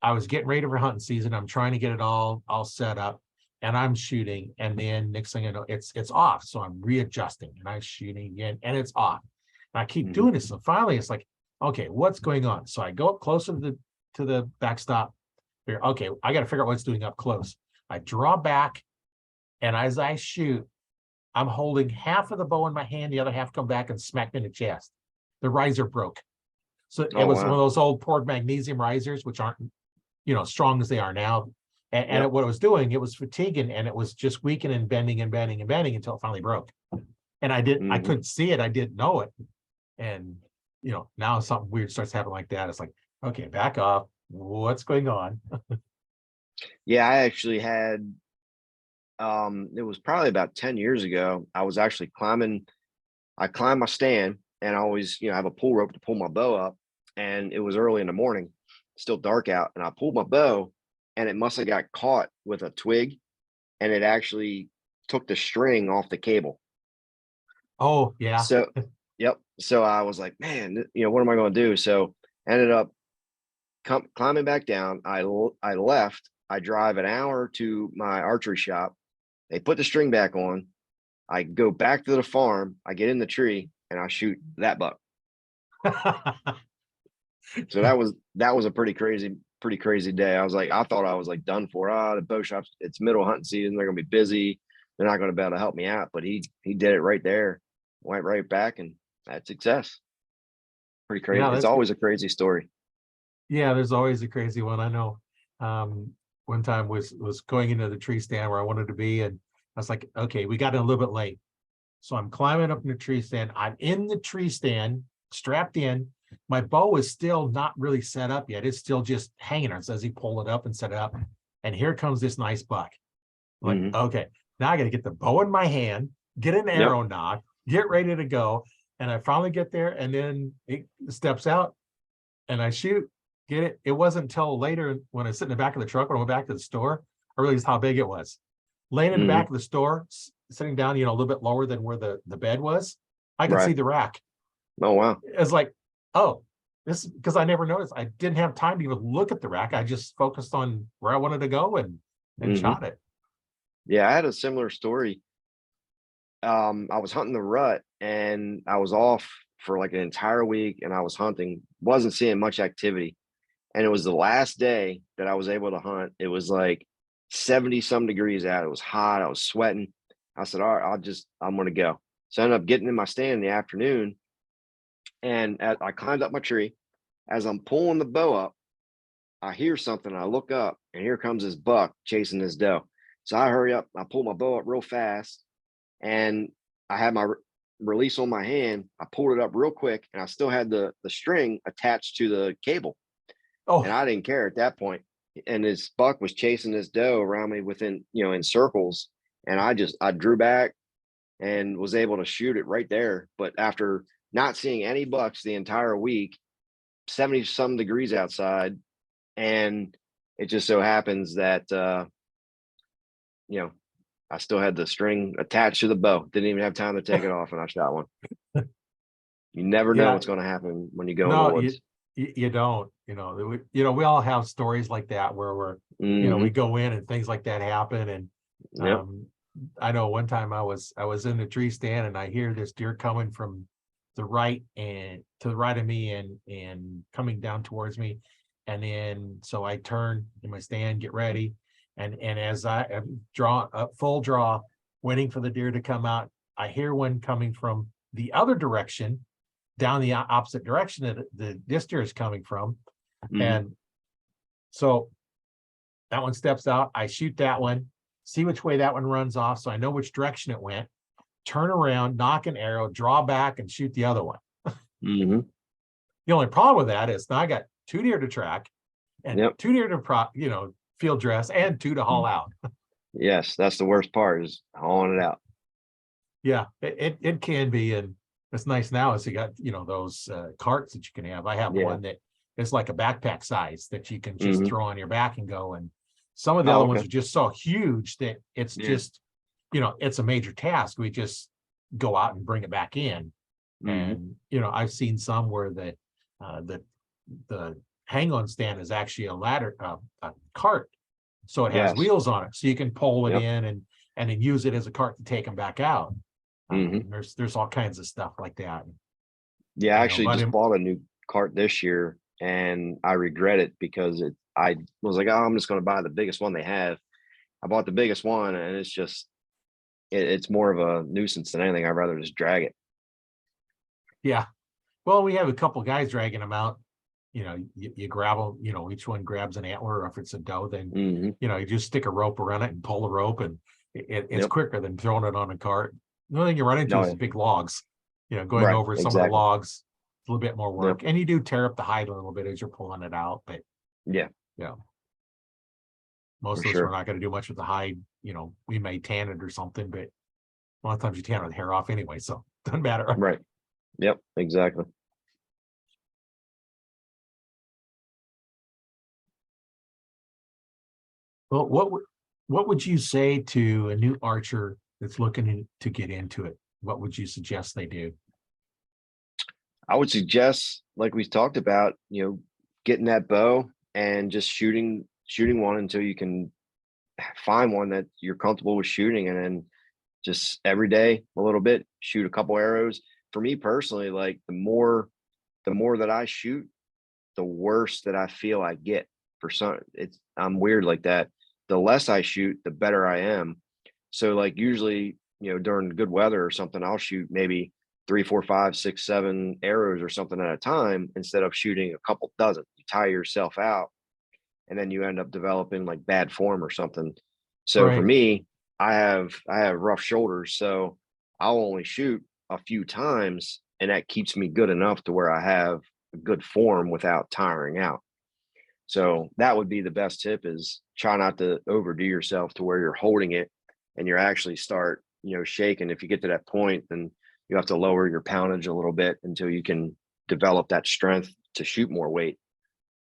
I was getting ready for hunting season. I'm trying to get it all set up, and I'm shooting, and then next thing I know, it's off. So I'm readjusting, and I'm shooting again, and it's off. And I keep Hmm. doing this, and finally, it's like, okay, what's going on? So I go up closer to the backstop. Here, okay, I got to figure out what's doing up close. I draw back, and as I shoot, I'm holding half of the bow in my hand, the other half come back and smack me in the chest. The riser broke. So it Oh was one of wow. those old poured magnesium risers, which aren't, strong as they are now. And Yep. what it was doing, it was fatiguing, and it was just weakening and bending and bending and bending until it finally broke. And I Hmm. couldn't see it. I didn't know it. And, now something weird starts happening like that. It's like, okay, back off. What's going on? Yeah. I actually had. It was probably about 10 years ago. I was actually climbing. I climbed my stand, and I always, have a pull rope to pull my bow up. And it was early in the morning, still dark out, and I pulled my bow, and it must have got caught with a twig, and it actually took the string off the cable. Oh, yeah. So, yep. So I was like, man, what am I going to do? So ended up climbing back down. I left. I drive an hour to my archery shop. They put the string back on. I go back to the farm. I get in the tree and I shoot that buck. So that was a pretty crazy day. I thought I was like done for. The bow shops, it's middle hunting season. They're gonna be busy. They're not gonna be able to help me out. But he did it right there. Went right back and had success. Pretty crazy. Yeah, It's that's good. always a crazy story. Yeah, there's always a crazy one. I know. Um, one time was going into the tree stand where I wanted to be, and I was like, okay, we got in a little bit late. So I'm climbing up in the tree stand. I'm in the tree stand, strapped in. My bow is still not really set up yet. It's still just hanging on. So as he pull it up and set it up, and here comes this nice buck. I'm like, Hmm. okay, now I got to get the bow in my hand, get an Yep. arrow nock, get ready to go. And I finally get there, and then it steps out, and I shoot, get it. It wasn't until later when I sit in the back of the truck when I went back to the store, I realized how big it was. Laying in the Hmm. back of the store, sitting down, a little bit lower than where the bed was, I could see Right. the rack. Oh wow. It's like, oh, this, because I never noticed. I didn't have time to even look at the rack. I just focused on where I wanted to go and Hmm. shot it. Yeah, I had a similar story. I was hunting the rut, and I was off for like an entire week, and I was hunting, wasn't seeing much activity. And it was the last day that I was able to hunt. It was like 70 some degrees out. It was hot. I was sweating. I said, all right, I'm going to go. So I ended up getting in my stand in the afternoon, and I climbed up my tree. As I'm pulling the bow up, I hear something. I look up, and here comes this buck chasing this doe. So I hurry up. I pull my bow up real fast, and I had my release on my hand. I pulled it up real quick, and I still had the string attached to the cable, Oh, and I didn't care at that point. And this buck was chasing this doe around me within, in circles, and I drew back and was able to shoot it right there. But after not seeing any bucks the entire week, 70 some degrees outside, and it just so happens that you know I still had the string attached to the bow. Didn't even have time to take it off, and I shot one. You never know yeah. what's going to happen when you go in the No, you woods. you don't. We all have stories like that where we Hmm. go in and things like that happen. And Yep. um, I know one time I was in the tree stand and I hear this deer coming from the right and to the right of me and coming down towards me. And then so I turn in my stand, get ready. And as I draw a full draw, waiting for the deer to come out, I hear one coming from the other direction, down the opposite direction that this deer is coming from. And so that one steps out, I shoot that one, see which way that one runs off, so I know which direction it went, turn around, knock an arrow, draw back, and shoot the other one. The only problem with that is now I got 2 deer to track and 2 deer to field dress and 2 to haul out. Yes, that's the worst part, is hauling it out. Yeah, it can be, and it's nice now is you got those carts that you can have. I have one that is like a backpack size that you can just throw on your back and go. And some of the other ones are just so huge that it's just it's a major task. We just go out and bring it back in. And I've seen some where the hang-on stand is actually a ladder, a cart, so it has wheels on it, so you can pull it in and then use it as a cart to take them back out. There's all kinds of stuff like that. Yeah, I actually just bought a new cart this year, and I regret it because I was like, oh, I'm just going to buy the biggest one they have. I bought the biggest one, and it's just it's more of a nuisance than anything. I'd rather just drag it. Yeah, well, we have a couple guys dragging them out. You grab them, each one grabs an antler, or if it's a doe, then you just stick a rope around it and pull the rope, and it's quicker than throwing it on a cart. The only thing you run into is big logs, going over some of the logs, a little bit more work. And you do tear up the hide a little bit as you're pulling it out, but most of us are not going to do much with the hide. We may tan it or something, but a lot of times you tan the hair off anyway, so it doesn't matter. Right. Yep, exactly. Well, what would you say to a new archer that's looking to get into it? What would you suggest they do? I would suggest, like we talked about, getting that bow and just shooting one until you can find one that you're comfortable with shooting, and then just every day a little bit, shoot a couple arrows. For me personally, like the more that I shoot, the worse that I feel I get. I'm weird like that. The less I shoot, the better I am. So like usually, during good weather or something, I'll shoot maybe 3, 4, 5, 6, 7 arrows or something at a time instead of shooting a couple dozen. You tire yourself out, and then you end up developing like bad form or something. So for me, I have rough shoulders, so I'll only shoot a few times, and that keeps me good enough to where I have a good form without tiring out. So that would be the best tip, is try not to overdo yourself to where you're holding it and you're actually start, shaking. If you get to that point, then you have to lower your poundage a little bit until you can develop that strength to shoot more weight.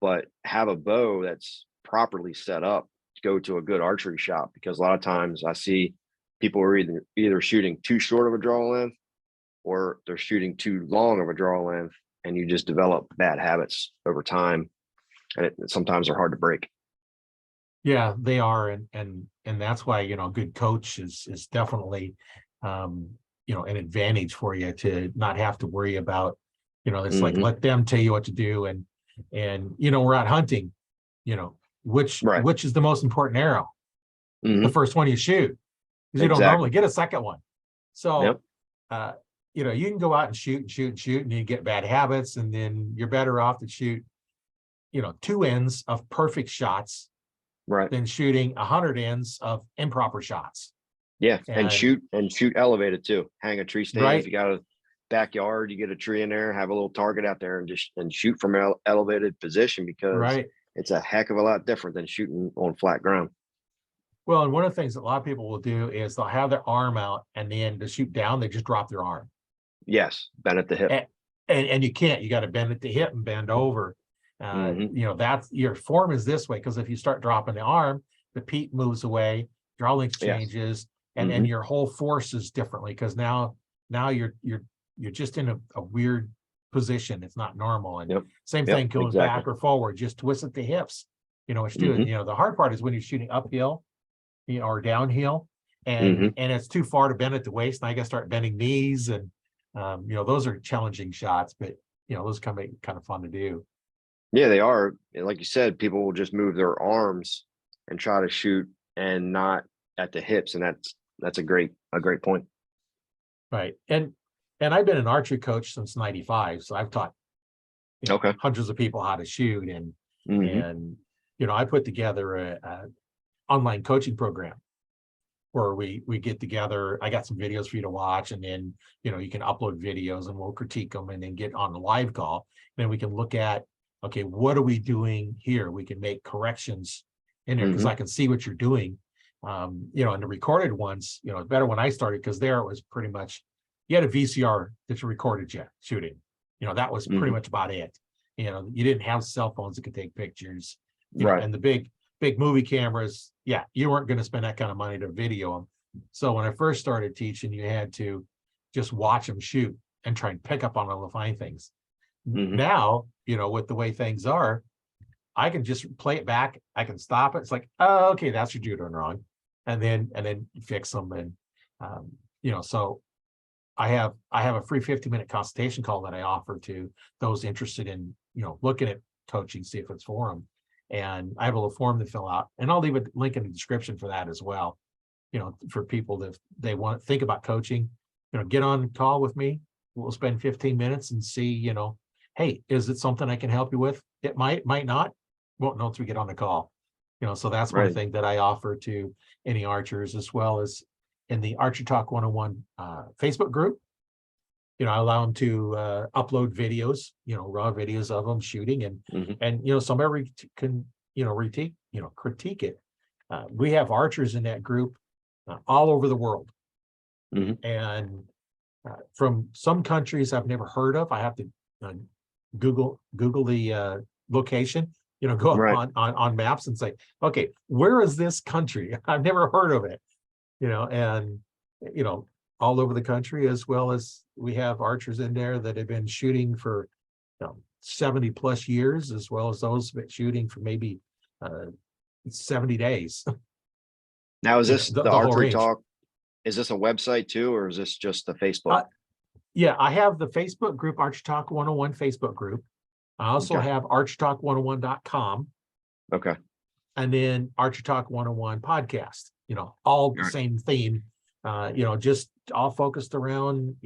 But have a bow that's properly set up to go to a good archery shop, because a lot of times I see people are either shooting too short of a draw length or they're shooting too long of a draw length, and you just develop bad habits over time. And sometimes they're hard to break. Yeah, they are, and that's why a good coach is definitely an advantage for you, to not have to worry about it's like let them tell you what to do, and we're out hunting, which is the most important arrow, the first one you shoot, because you don't normally get a second one. So you can go out and shoot and you get bad habits, and then you're better off to shoot 2 ends of perfect shots than shooting 100 ends of improper shots. And shoot elevated too. Hang a tree stand. If you got a backyard, you get a tree in there, have a little target out there, and shoot from an elevated position, because it's a heck of a lot different than shooting on flat ground. Well, and one of the things that a lot of people will do is they'll have their arm out, and then to shoot down, they just drop their arm. Yes, bend at the hip. And you can't. You got to bend at the hip and bend over. That's your form is this way, because if you start dropping the arm, the peat moves away, draw length changes, and then your whole force is differently, because now you're just in a weird position. It's not normal. And same thing goes back or forward, just twist at the hips. What you're doing. The hard part is when you're shooting uphill, or downhill, and it's too far to bend at the waist. Now you got to start bending knees, and Those are challenging shots, but those can be kind of fun to do. Yeah, they are. And like you said, people will just move their arms and try to shoot and not at the hips. And that's a great point. Right. And I've been an archery coach since '95, so I've taught Okay. hundreds of people how to shoot, and Hmm. and I put together a online coaching program where we get together. I got some videos for you to watch, and then you can upload videos and we'll critique them and then get on the live call. Then we can look at, okay, what are we doing here? We can make corrections in there because Hmm. I can see what you're doing. And the recorded ones, it's better when I started, because there it was pretty much, you had a VCR that you recorded you shooting. That was pretty Hmm. much about it. You didn't have cell phones that could take pictures, Right. and the big movie cameras. Yeah, you weren't going to spend that kind of money to video them. So when I first started teaching, you had to just watch them shoot and try and pick up on all the fine things. Hmm. Now, with the way things are, I can just play it back. I can stop it. It's like, oh, okay, that's what you're doing wrong, and then fix them. And so I have a free 50-minute consultation call that I offer to those interested in looking at coaching, see if it's for them. And I have a little form to fill out, and I'll leave a link in the description for that as well. For people that they want to think about coaching, get on call with me. We'll spend 15 minutes and see, hey, is it something I can help you with? It might not. Won't know until we get on the call. So that's one Right. thing that I offer to any archers, as well as in the Archer Talk 101 Facebook group. I allow them to upload videos, raw videos of them shooting, and Hmm. somebody can critique it. We have archers in that group all over the world, Hmm. and from some countries I've never heard of. I have to uh, Google the location, go up Right. on maps and say, okay, where is this country? I've never heard of it. And you know, all over the country, as well as we have archers in there that have been shooting for 70 plus years, as well as those that shooting for maybe uh, 70 days. Now, is this the The whole archery range. talk? Is this a website too, or is this just the Facebook? Uh, yeah, I have the Facebook group, Archer Talk 101 Facebook group. I also Okay. have archertalk101.com, Okay. and then Archer Talk 101 podcast, all the All right. same theme, just all focused around,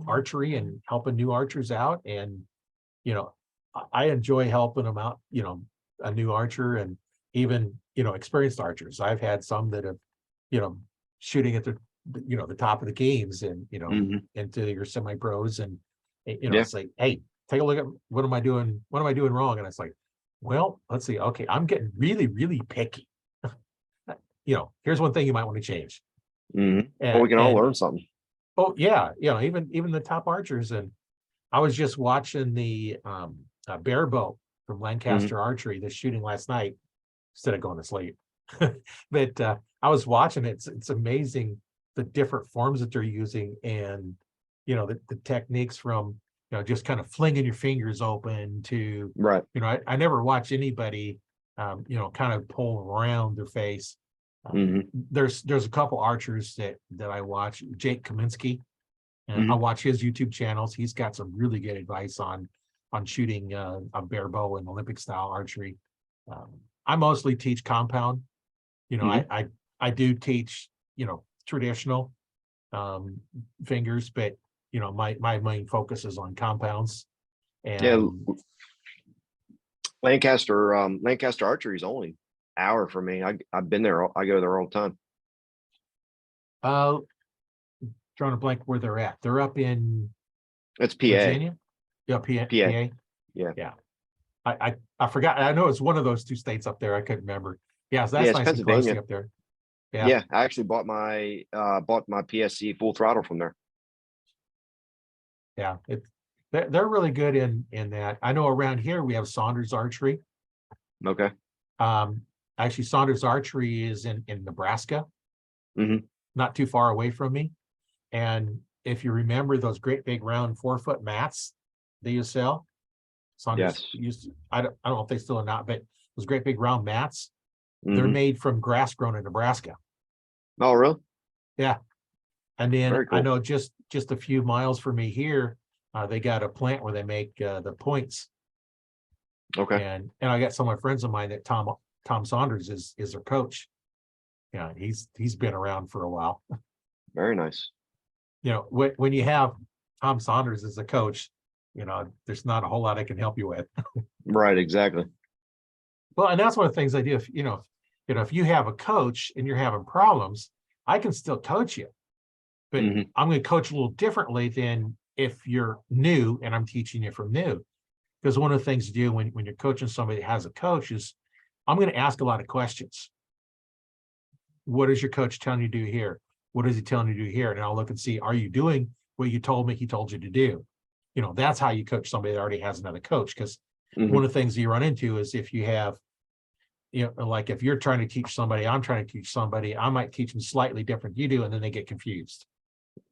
archery and helping new archers out. And, I enjoy helping them out, a new archer, and even, experienced archers. I've had some that have, you know, shooting at the top of the games, and, Hmm. into your semi-pros. And, Yeah. it's like, hey, take a look at what am I doing? What am I doing wrong? And it's like, well, let's see. Okay, I'm getting really, really picky. Here's one thing you might want to change. Hmm. Well, we And can all learn something. oh yeah, even the top archers. And I was just watching the bear bow from Hmm. Lancaster Archery, the shooting last night, instead of going to sleep. But I was watching it. It's amazing the different forms that they're using, and the techniques from just kind of flinging your fingers open to Right. I never watch anybody kind of pull around their face. Hmm. There's a couple archers that I watch. Jake Kaminsky, and I Hmm. watch his YouTube channels. He's got some really good advice on shooting a bear bow and Olympic style archery. Um, I mostly teach compound. Hmm. I do teach traditional um, fingers, but my main focus is on compounds. Yeah. And Lancaster Archery is only hour for me. I've been there. I go there all the time. uh, drawing a blank where they're at. They're up in It's PA. Virginia. Yeah, PA. PA. Yeah. Yeah. I forgot. I know it's one of those two states up there. I couldn't remember. Yeah, so Yeah. that's It's nice and cozy Pennsylvania. up there. Yeah, Yeah. I actually bought my PSC full throttle from there. yeah. They're really good in that. I know around here we have Saunders Archery. Okay. Um, Actually, Saunders Archery is in Nebraska, Hmm. not too far away from me. And if you remember those great big round 4-foot mats that you sell, Saunders Yes. used to, I don't know if they still are not, but those great big round mats, they're Hmm. made from grass grown in Nebraska. Oh, really? Yeah. And then Very I cool. know just just a few miles from me here, they got a plant where they make the points. Okay. And I got some of my friends of mine that Tom Saunders is their coach. Yeah, he's been around for a while. Very nice. When you have Tom Saunders as a coach, there's not a whole lot I can help you with. Right. Exactly. Well, and that's one of the things I do. If you have a coach and you're having problems, I can still coach you, but Mhm. I'm going to coach a little differently than if you're new and I'm teaching you from new. Because one of the things to do when you're coaching somebody that has a coach is I'm going to ask a lot of questions. What is your coach telling you to do here? What is he telling you to do here? And I'll look and see, are you doing what you told me he told you to do? That's how you coach somebody that already has another coach. Because one Mhm. of the things you run into is if you have, like if you're trying to teach somebody, I'm trying to teach somebody, I might teach them slightly different you do, and then they get confused.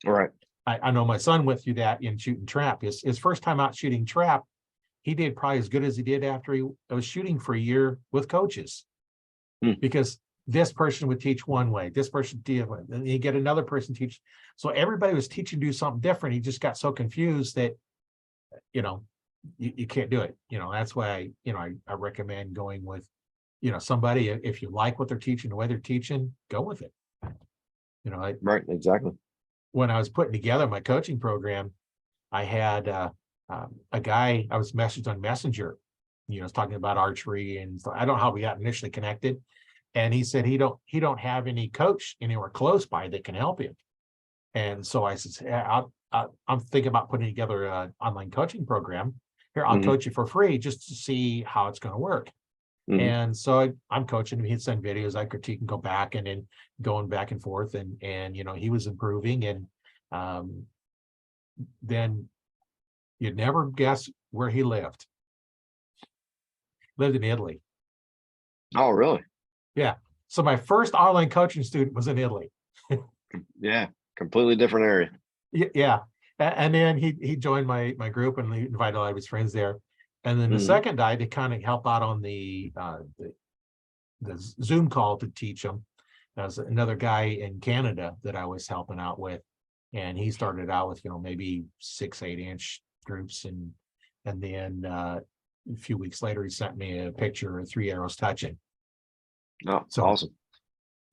Right. I know my son went through that in shooting trap. His first time out shooting trap, he did probably as good as he did after he was shooting for a year with coaches. Mm. Because this person would teach one way, this person did, and you get another person teach. So everybody was teaching to do something different. He just got so confused that, you can't do it. That's why, I recommend going with, somebody, if you like what they're teaching, the way they're teaching, go with it. Right. Exactly. When I was putting together my coaching program, I had a guy I was messaged on Messenger, was talking about archery, and so I don't know how we got initially connected. And he said he don't have any coach anywhere close by that can help him. And so I said, I'm thinking about putting together an online coaching program. Here, I'll Mhm. coach you for free just to see how it's going to work. Mhm. And so I'm coaching him. He'd send videos, I critique and go back, and then going back and forth. And he was improving. And then you'd never guess where he lived. Lived in Italy. Oh, really? Yeah. So my first online coaching student was in Italy. Yeah. Completely different area. Yeah. And then he joined my group, and he invited a lot of his friends there. And then the Mhm. second guy to kind of help out on the Zoom call to teach them. There was another guy in Canada that I was helping out with. And he started out with, maybe 6-8 inch groups. And then a few weeks later, he sent me a picture of 3 arrows touching. Oh, So, awesome.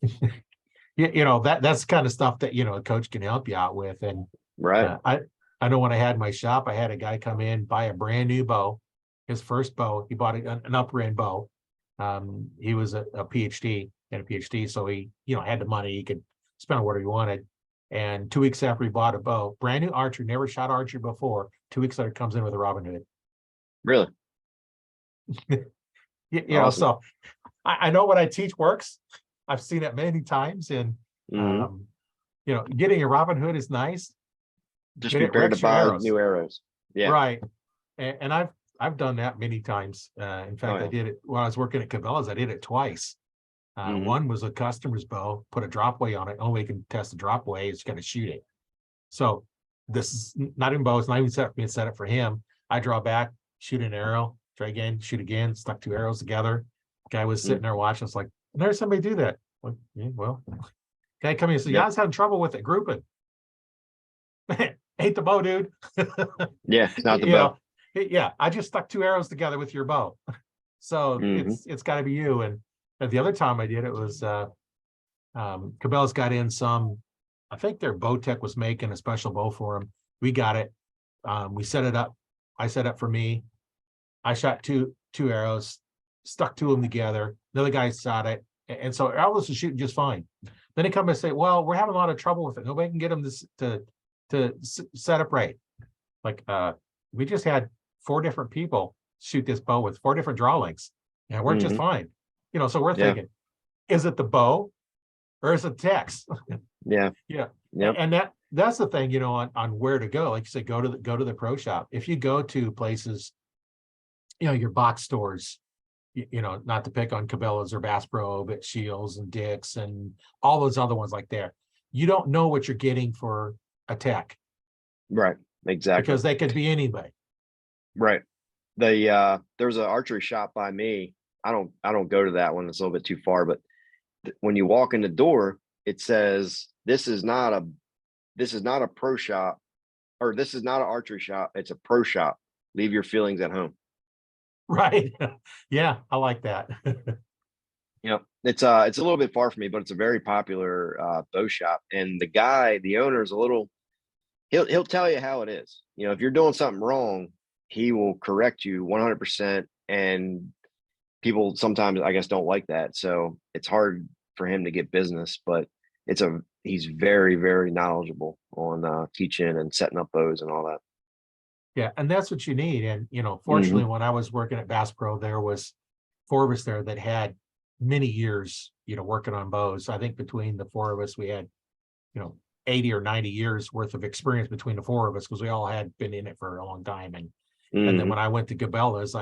that's the kind of stuff that, a coach can help you out with. And Right. I know when I had my shop, I had a guy come in, buy a brand new bow, his first bow. He bought an upper end bow. He was a PhD and a PhD, so he, had the money. He could spend on whatever he wanted. And 2 weeks after he bought a bow, brand new archer, never shot archery before. 2 weeks later, comes in with a Robin Hood. Really? Awesome. So I know what I teach works. I've seen it many times, and Mhm. getting a Robin Hood is nice, Just but it prepared to wrecks your buy arrows. new arrows. Yeah. Right. And I've done that many times. In Oh, fact, I yeah. did it when I was working at Cabela's. I did it twice. Mhm. One was a customer's bow, put a drop weight on it. Only way you can test the drop weight is going to shoot it. So this is not even bow. It's not even set up for him. I draw back, shoot an arrow, try again, shoot again, stuck 2 arrows together. Guy was sitting Mm. there watching. It's like, never somebody do that. Well, guy come in and said, yeah, I Yep. was having trouble with it grouping. Ain't the bow, dude. Yeah. It's not the you bow. know, yeah, I just stuck 2 arrows together with your bow. So Mhm. it's got to be you. And the other time I did it was Cabela's got in some, I think their bow tech was making a special bow for them. We got it. We set it up. I set up for me. I shot two arrows, stuck 2 of them together. Another guy shot it, and so arrows was shooting just fine. Then they come and say, "Well, we're having a lot of trouble with it. Nobody can get them to set up right." Like, we just had 4 different people shoot this bow with 4 different draw lengths, and it worked just Mhm. fine. So we're Yeah. thinking, is it the bow or is it text? Yeah. Yeah, Yep. and that's the thing, on where to go. Like you said, go to the pro shop. If you go to places, your box stores, not to pick on Cabela's or Bass Pro, but Shields and Dick's and all those other ones like that, you don't know what you're getting for a tech Right. Exactly. because they could be anybody. Right. There's an archery shop by me. I don't go to that one. It's a little bit too far, but when you walk in the door, it says, this this is not a pro shop, or this is not an archery shop. It's a pro shop. Leave your feelings at home. Right. Yeah, I like that. It's a little bit far from me, but it's a very popular bow shop. And the guy, the owner, is a little, he'll tell you how it is. If you're doing something wrong, he will correct you 100%. And people sometimes, I guess, don't like that. So it's hard for him to get business, but he's very, very knowledgeable on teaching and setting up bows and all that. Yeah, and that's what you need. And fortunately, Hmm. when I was working at Bass Pro, there was 4 of us there that had many years, working on bows. I think between the 4 of us, we had, 80 or 90 years worth of experience between the 4 of us, because we all had been in it for a long time. And then Hmm. when I went to Cabela's,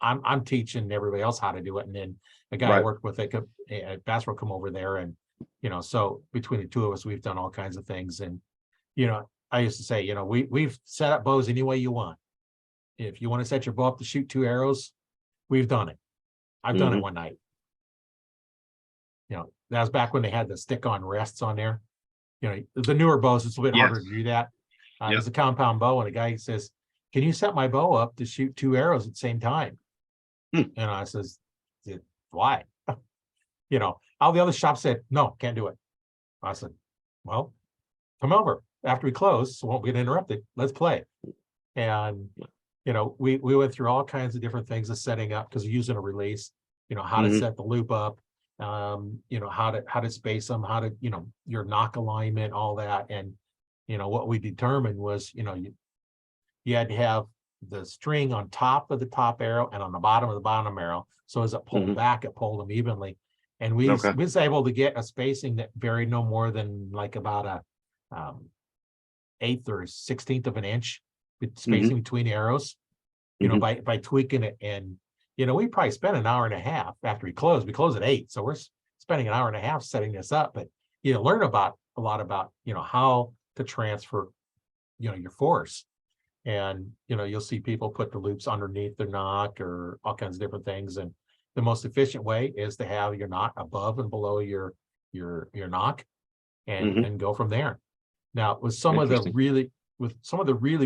I'm teaching everybody else how to do it. And then a guy I Right. worked with at Bass Pro come over there, and so between the 2 of us, we've done all kinds of things. And I used to say, we've set up bows any way you want. If you want to set your bow up to shoot 2 arrows, we've done it. I've done it Hmm. one night. That was back when they had the stick-on rests on there. The newer bows, it's a little bit harder Yes. to do that. Yep. It's a compound bow, and a guy says, "Can you set my bow up to shoot 2 arrows at the same time?" Hmm. And I says, "Why?" All the other shops said, "No, can't do it." I said, "Well, come over after we close, so won't get interrupted. Let's play." And we went through all kinds of different things of setting up, because using a release, how to Hmm. set the loop up, how to space them, how to, your knock alignment, all that. And what we determined was, you had to have the string on top of the top arrow and on the bottom of the bottom arrow. So as it pulled Hmm. back, it pulled them evenly. And we Okay. was able to get a spacing that varied no more than like about a 1/8 or 1/16 of an inch Hmm. spacing between arrows, Hmm. by tweaking it. And we probably spent an hour and a half after we closed. We closed at 8, so we're spending an hour and a half setting this up. But learn about a lot about how to transfer your force. And you'll see people put the loops underneath their knock or all kinds of different things. And the most efficient way is to have your knot above and below your knock, and Hmm. go from there. Now with some of the Interesting. really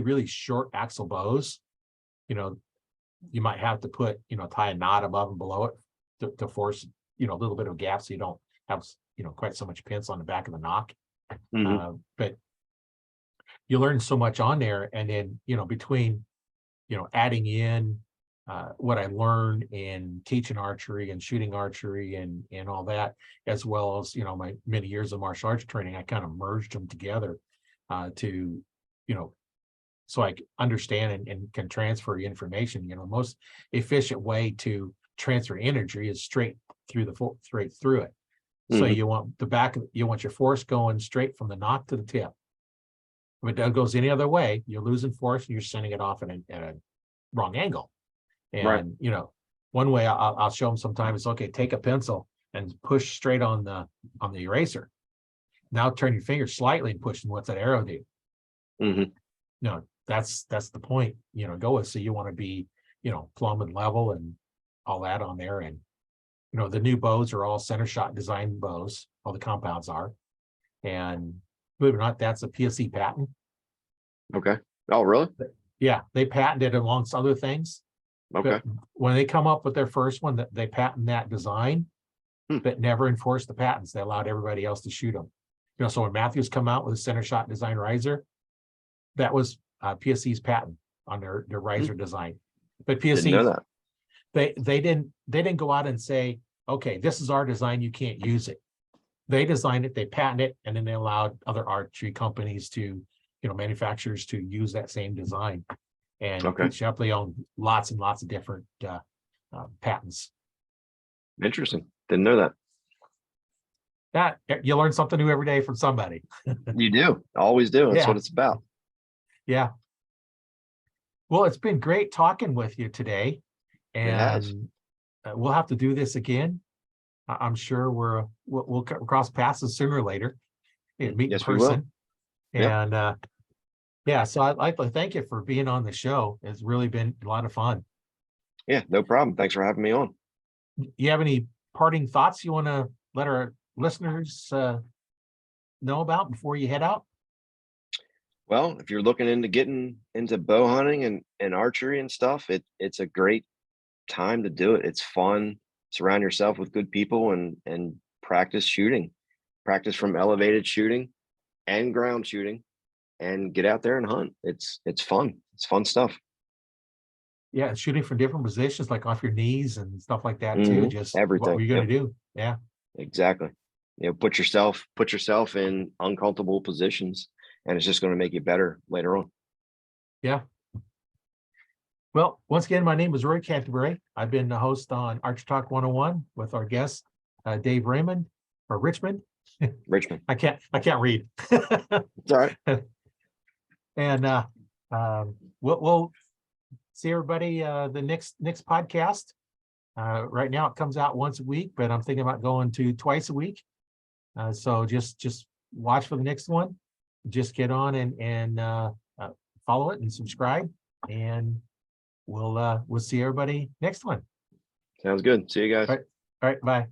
really short axle bows, you know you might have to tie a knot above and below it to force a little bit of gap, so you don't have quite so much pins on the back of the knock. Hmm. But you learn so much on there. And then between adding in what I learned in teaching archery and shooting archery and all that, as well as my many years of martial arts training, I kind of merged them together to you know so I understand and can transfer information. Most efficient way to transfer energy is straight through it. So Hmm. you want your force going straight from the knock to the tip. If it goes any other way, you're losing force and you're sending it off at a wrong angle. Right. And one way I'll show them sometimes is, okay, take a pencil and push straight on the eraser. Now turn your finger slightly and push, and what's that arrow do? Hmm. That's the point, go with. So you want to be, plumb and level and all that on there. And the new bows are all center shot design bows, all the compounds are. And believe it or not, that's a PSC patent. Okay. Oh, really? Yeah, they patented it amongst other things. Okay. But when they come up with their first one, that they patent that design, Hmm. but never enforced the patents. They allowed everybody else to shoot them. So when Matthews come out with a center shot design riser, that was PSC's patent on their Hmm. riser design. But Didn't know PSC, that. they didn't go out and say, okay, this is our design, you can't use it. They designed it, they patented it, and then they allowed other archery companies to, manufacturers to use that same design. And Okay. Pete Shepley owned lots and lots of different patents. Interesting. Didn't know that. That you learn something new every day from somebody. You do. Always do. That's Yeah, what it's about. yeah. Well, it's been great talking with you today, It has. and we'll have to do this again. I'm sure we'll cross paths sooner or later, meet in Yes, we will. person. Yeah. And yeah, so I'd like to thank you for being on the show. It's really been a lot of fun. Yeah. No problem. Thanks for having me on. You have any parting thoughts you want to let our listeners know about before you head out? Well, if you're looking into getting into bow hunting and archery and stuff, it's a great time to do it. It's fun. Surround yourself with good people and practice shooting. Practice from elevated shooting and ground shooting and get out there and hunt. It's fun. It's fun stuff. Yeah, shooting from different positions, like off your knees and stuff like that too. Just what were Everything. you going Yep, to do? Yeah. exactly. Put yourself in uncomfortable positions, and it's just going to make you better later on. Yeah. Well, once again, my name is Roy Canterbury. I've been the host on Archer Talk 101 with our guest, Dave Raymond or Richmond. Richmond. I can't read. It's all right. And we'll see everybody the next podcast. Right now it comes out once a week, but I'm thinking about going to twice a week. So just watch for the next one. Just get on and follow it and subscribe, and we'll see everybody next one. Sounds good. See you guys. All right, bye.